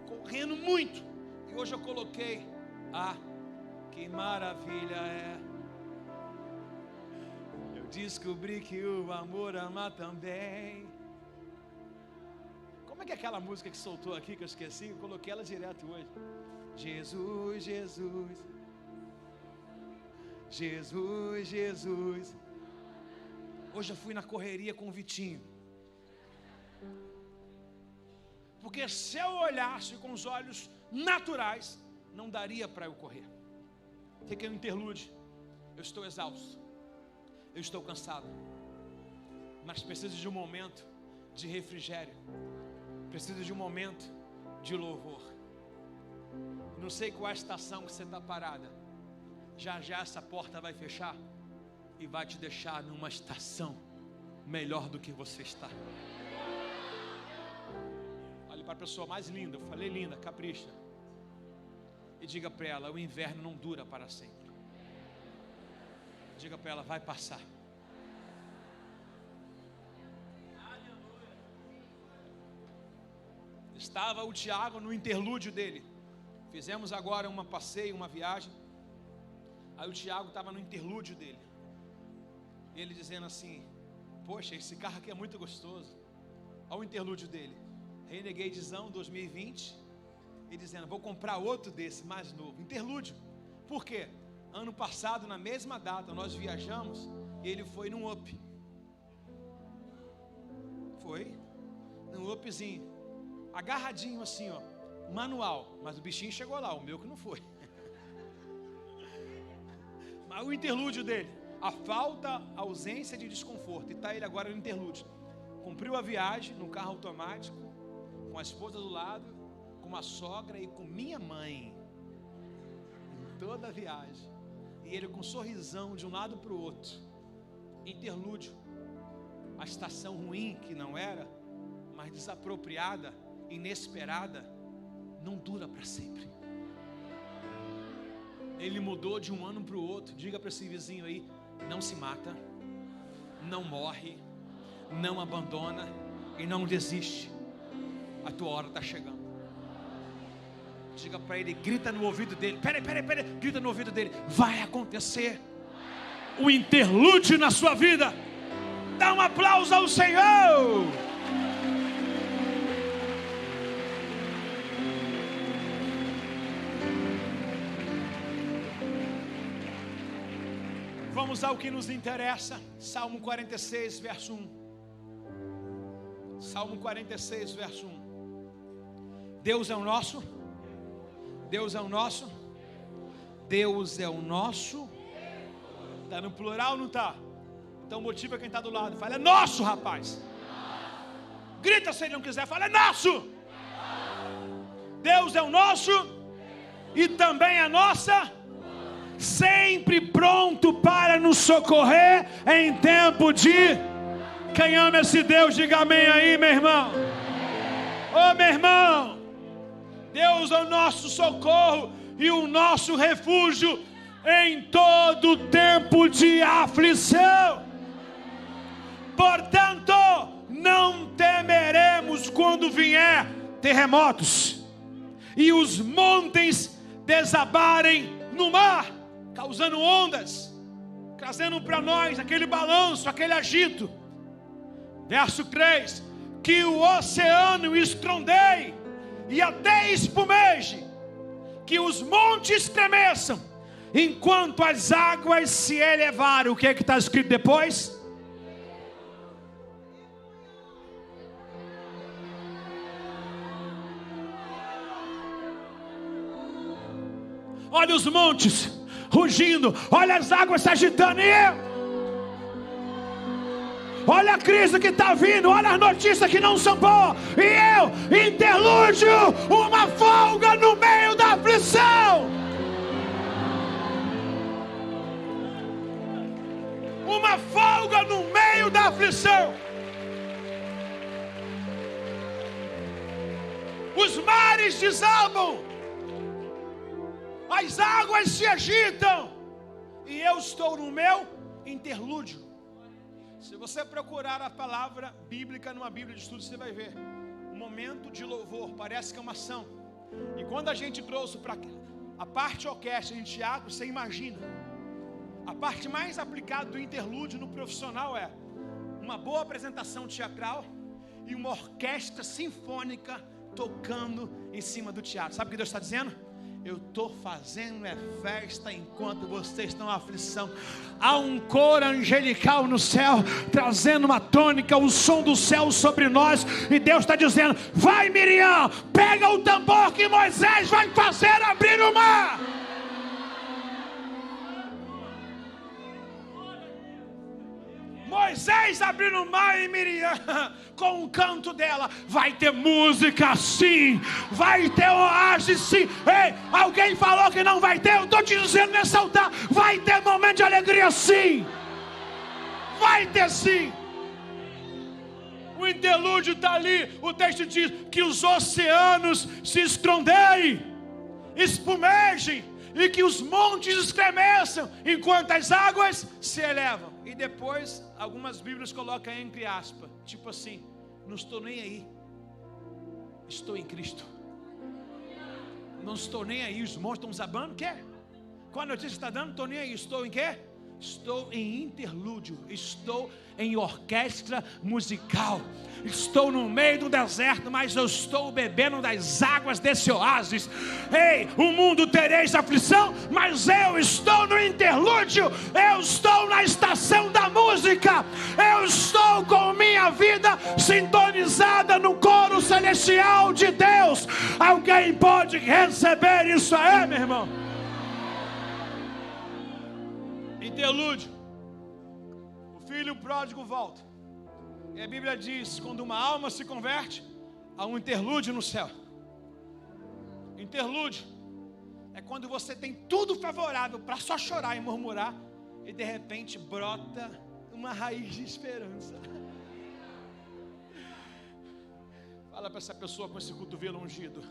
correndo muito, e hoje eu coloquei que maravilha é. Eu descobri que o amor ama também. Como é que é aquela música que soltou aqui que eu esqueci? Eu coloquei ela direto hoje. Jesus, Jesus, Jesus, Jesus. Hoje eu fui na correria com o Vitinho, porque se eu olhasse com os olhos naturais, não daria para eu correr. O que é um interlúdio? Eu estou exausto, eu estou cansado, mas preciso de um momento de refrigério, preciso de um momento de louvor. Não sei qual é a estação que você está parada. Já já essa porta vai fechar e vai te deixar numa estação melhor do que você está. Olhe para a pessoa mais linda, eu falei linda, capricha, e diga para ela: o inverno não dura para sempre. Diga para ela: vai passar. Estava o Tiago no interlúdio dele. Fizemos agora uma passeio, uma viagem. Aí o Tiago estava no interlúdio dele. Ele dizendo assim: poxa, esse carro aqui é muito gostoso. Olha o interlúdio dele. Renegadezão 2020. E dizendo, vou comprar outro desse, mais novo. Interlúdio. Por quê? Ano passado, na mesma data, nós viajamos e ele foi num up. Foi num upzinho, agarradinho assim, ó, manual. Mas o bichinho chegou lá, o meu que não foi. Mas o interlúdio dele, a falta, a ausência de desconforto. E está ele agora no interlúdio. Cumpriu a viagem no carro automático, com a esposa do lado, com a sogra e com minha mãe. Em toda a viagem. E ele com um sorrisão de um lado para o outro. Interlúdio. A estação ruim que não era, mas desapropriada, inesperada, não dura para sempre. Ele mudou de um ano para o outro. Diga para esse vizinho aí, não se mata, não morre, não abandona e não desiste. A tua hora está chegando. Diga para ele, grita no ouvido dele. Peraí, grita no ouvido dele. Vai acontecer um interlúdio na sua vida. Dá um aplauso ao Senhor. Vamos ao que nos interessa. Salmo 46, verso 1. Salmo 46, verso 1. Deus é o nosso. Deus é o nosso. Deus é o nosso. Está no plural ou não está? Então motiva quem está do lado. Fala, é nosso, rapaz. Grita se ele não quiser. Fala, é nosso. Deus é o nosso. E também a nossa. Sempre pronto para nos socorrer em tempo de. Quem ama esse Deus, diga amém aí, meu irmão. Ô meu irmão, Deus é o nosso socorro e o nosso refúgio em todo tempo de aflição. Portanto, não temeremos quando vier terremotos e os montes desabarem no mar, causando ondas, trazendo para nós aquele balanço, aquele agito. Verso 3: que o oceano estrondeie e até espumeje, que os montes tremeçam, enquanto as águas se elevarem. O que é que está escrito depois? Olha os montes rugindo, olha as águas se agitando, e eu? Olha a crise que está vindo, olha as notícias que não são boas, e eu, interlúdio, uma folga no meio da aflição. Uma folga no meio da aflição. Os mares desabam, as águas se agitam, e eu estou no meu interlúdio. Se você procurar a palavra bíblica numa Bíblia de estudo, você vai ver um momento de louvor, parece que é uma ação. E quando a gente trouxe para a parte orquestra em teatro, você imagina, a parte mais aplicada do interlúdio no profissional é uma boa apresentação teatral e uma orquestra sinfônica tocando em cima do teatro. Sabe o que Deus está dizendo? Eu estou fazendo festa enquanto vocês estão em aflição. Há um coro angelical no céu, trazendo uma tônica, o som do céu sobre nós. E Deus está dizendo, vai Miriam, pega o tambor que Moisés vai fazer abrir o mar. Moisés abrindo o mar, e Miriam, com o canto dela, vai ter música sim, vai ter oásis sim. Ei, alguém falou que não vai ter? Eu estou te dizendo nesse altar, vai ter momento de alegria sim. Vai ter sim. O interlúdio está ali, o texto diz que os oceanos se estrondeiem, espumejem, e que os montes estremeçam, enquanto as águas se elevam. E depois, algumas Bíblias colocam entre aspas, tipo assim, não estou nem aí, estou em Cristo. Não estou nem aí, os monstros estão desabando, quê? Qual a notícia que está dando? Estou nem aí, estou em quê? estou em interlúdio, estou em orquestra musical, estou no meio do deserto, mas eu estou bebendo das águas desse oásis. Ei, o mundo tereis aflição, mas eu estou no interlúdio, eu estou na estação da música, eu estou com minha vida sintonizada no coro celestial de Deus. Alguém pode receber isso aí, meu irmão? Interlúdio. O filho pródigo volta. E a Bíblia diz: quando uma alma se converte, há um interlúdio no céu. Interlúdio é quando você tem tudo favorável para só chorar e murmurar, e de repente brota uma raiz de esperança. Fala para essa pessoa com esse cotovelo ungido.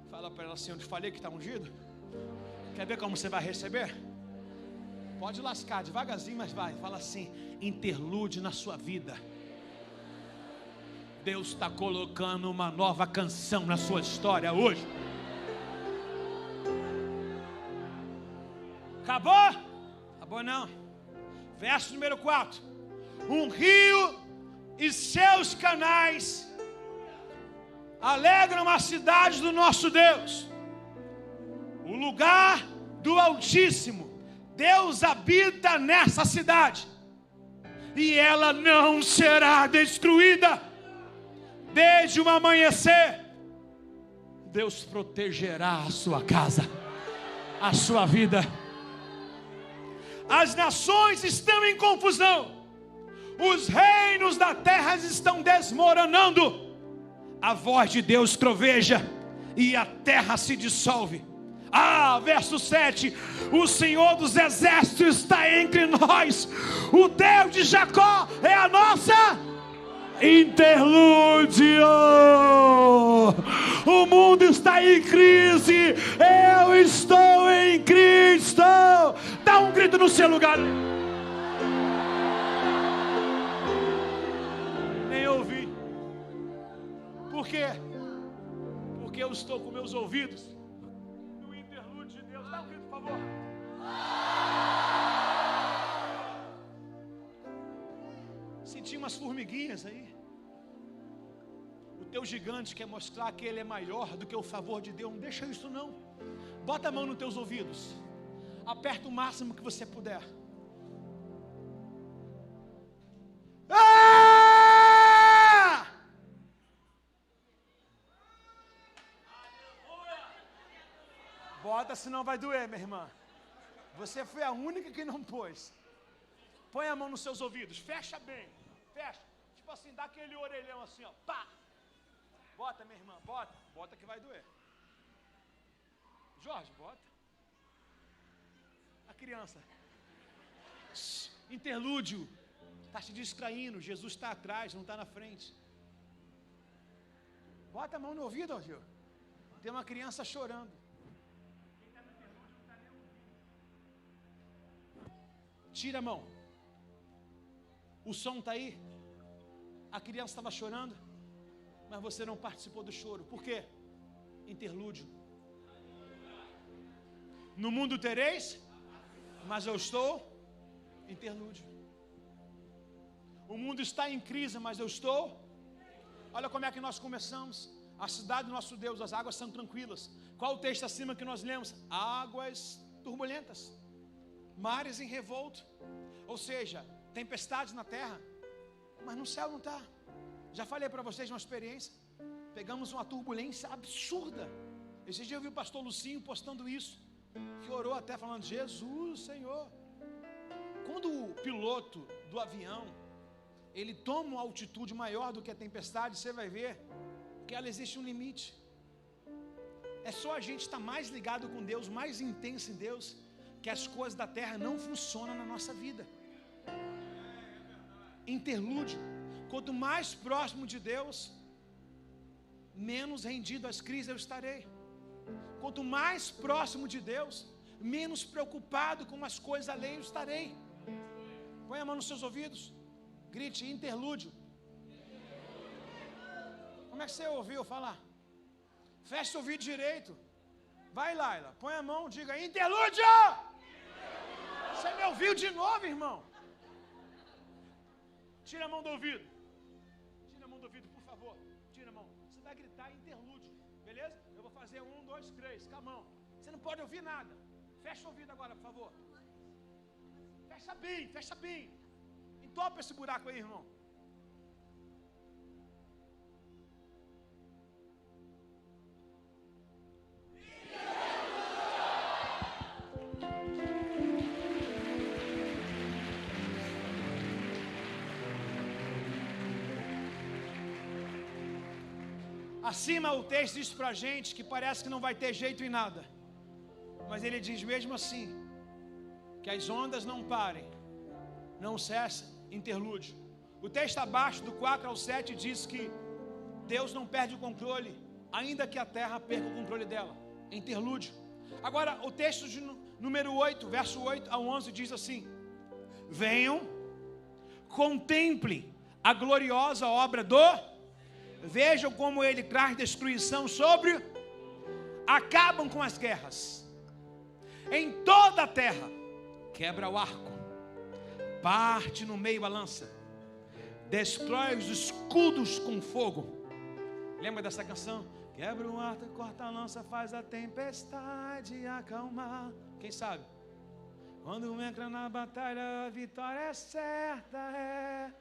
Fala para ela assim: eu te falei que está ungido? Quer ver como você vai receber? Pode lascar devagarzinho, mas vai. Fala assim: interlude na sua vida. Deus está colocando uma nova canção na sua história hoje. Acabou? Acabou não. Verso número 4. Um rio e seus canais alegram a cidade do nosso Deus, o lugar do Altíssimo. Deus habita nessa cidade, e ela não será destruída. Desde o amanhecer, Deus protegerá a sua casa, a sua vida. As nações estão em confusão, os reinos da terra estão desmoronando. A voz de Deus troveja e a terra se dissolve. Verso 7. O Senhor dos exércitos está entre nós, o Deus de Jacó é a nossa interlúdio. O mundo está em crise, eu estou em Cristo. Dá um grito no seu lugar. Nem ouvi. Por quê? Porque eu estou com meus ouvidos no interlúdio de Deus. Dá um grito, por favor. Senti umas formiguinhas aí. O teu gigante quer mostrar que ele é maior do que o favor de Deus. Não deixa isso não. Bota a mão nos teus ouvidos. Aperta o máximo que você puder. Bota, senão vai doer, minha irmã. Você foi a única que não pôs. Põe a mão nos seus ouvidos. Fecha bem. Fecha. Tipo assim, dá aquele orelhão assim, ó. Pá. Bota, minha irmã. Bota. Bota que vai doer. Jorge, bota. A criança. Interlúdio. Está se distraindo. Jesus está atrás, não está na frente. Bota a mão no ouvido, ó, Gil. Tem uma criança chorando. Tira a mão. O som está aí. A criança estava chorando, mas você não participou do choro. Por quê? Interlúdio. No mundo tereis, mas eu estou interlúdio. O mundo está em crise, mas eu estou. Olha como é que nós começamos. A cidade do nosso Deus, as águas são tranquilas. Qual o texto acima que nós lemos? Águas turbulentas, mares em revolto. Ou seja, tempestades na terra, mas no céu não está. Já falei para vocês uma experiência. Pegamos uma turbulência absurda. Esse dia eu vi o pastor Lucinho postando isso, que orou até falando: Jesus, Senhor. Quando o piloto do avião ele toma uma altitude maior do que a tempestade, você vai ver que ela existe um limite. É só a gente estar mais ligado com Deus, mais intenso em Deus, que as coisas da terra não funcionam na nossa vida. Interlúdio. Quanto mais próximo de Deus, menos rendido às crises eu estarei. Quanto mais próximo de Deus, menos preocupado com as coisas alheias eu estarei. Põe a mão nos seus ouvidos. Grite: interlúdio. Como é que você ouviu falar? Feche o ouvido direito. Vai, Laila, põe a mão, diga: interlúdio! Você me ouviu de novo, irmão? Tira a mão do ouvido. Tira a mão do ouvido, por favor. Tira a mão. Você vai gritar interlúdio, beleza? Eu vou fazer 1, 2, 3, com a mão. Você não pode ouvir nada. Fecha o ouvido agora, por favor. Fecha bem, fecha bem. Entopa esse buraco aí, irmão. Acima o texto diz pra gente que parece que não vai ter jeito em nada. Mas ele diz mesmo assim, que as ondas não parem, não cessem, interlúdio. O texto abaixo do 4 ao 7 diz que Deus não perde o controle, ainda que a terra perca o controle dela. Interlúdio. Agora o texto de número 8, verso 8 ao 11 diz assim: venham, contemplem a gloriosa obra do... Vejam como ele traz destruição sobre... Acabam com as guerras em toda a terra. Quebra o arco, parte no meio a lança, destrói os escudos com fogo. Lembra dessa canção? Quebra o arco, corta a lança, faz a tempestade acalmar. Quem sabe? Quando entra na batalha, a vitória é certa, é...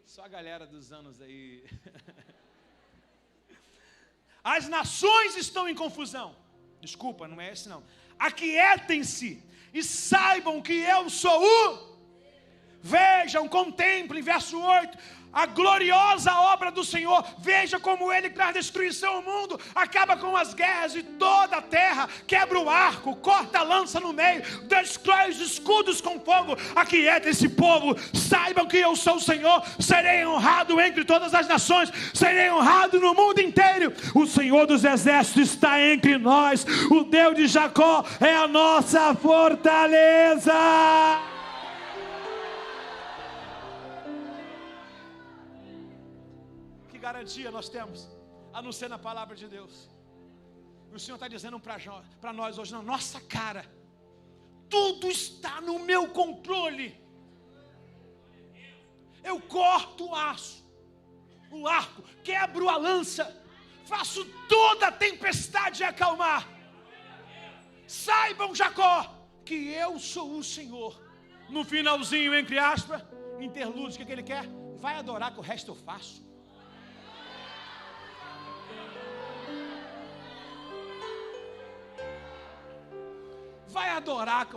Só a galera dos anos aí. As nações estão em confusão. Desculpa, não é esse não. Aquietem-se e saibam que eu sou o... Vejam, contemplem, verso 8, a gloriosa obra do Senhor. Veja como ele traz destruição ao mundo, acaba com as guerras de toda a terra, quebra o arco, corta a lança no meio, destrói os escudos com fogo. Aquieta esse povo, saibam que eu sou o Senhor. Serei honrado entre todas as nações, serei honrado no mundo inteiro. O Senhor dos exércitos está entre nós, o Deus de Jacó é a nossa fortaleza. Garantia nós temos, a não ser na palavra de Deus. O Senhor está dizendo para nós hoje, na nossa cara, tudo está no meu controle. Eu corto o arco, quebro a lança, faço toda a tempestade acalmar. Saibam, Jacó, que eu sou o Senhor. No finalzinho, entre aspas, interlúdio, o que ele quer? Vai adorar, que o resto eu faço. Vai adorar, que o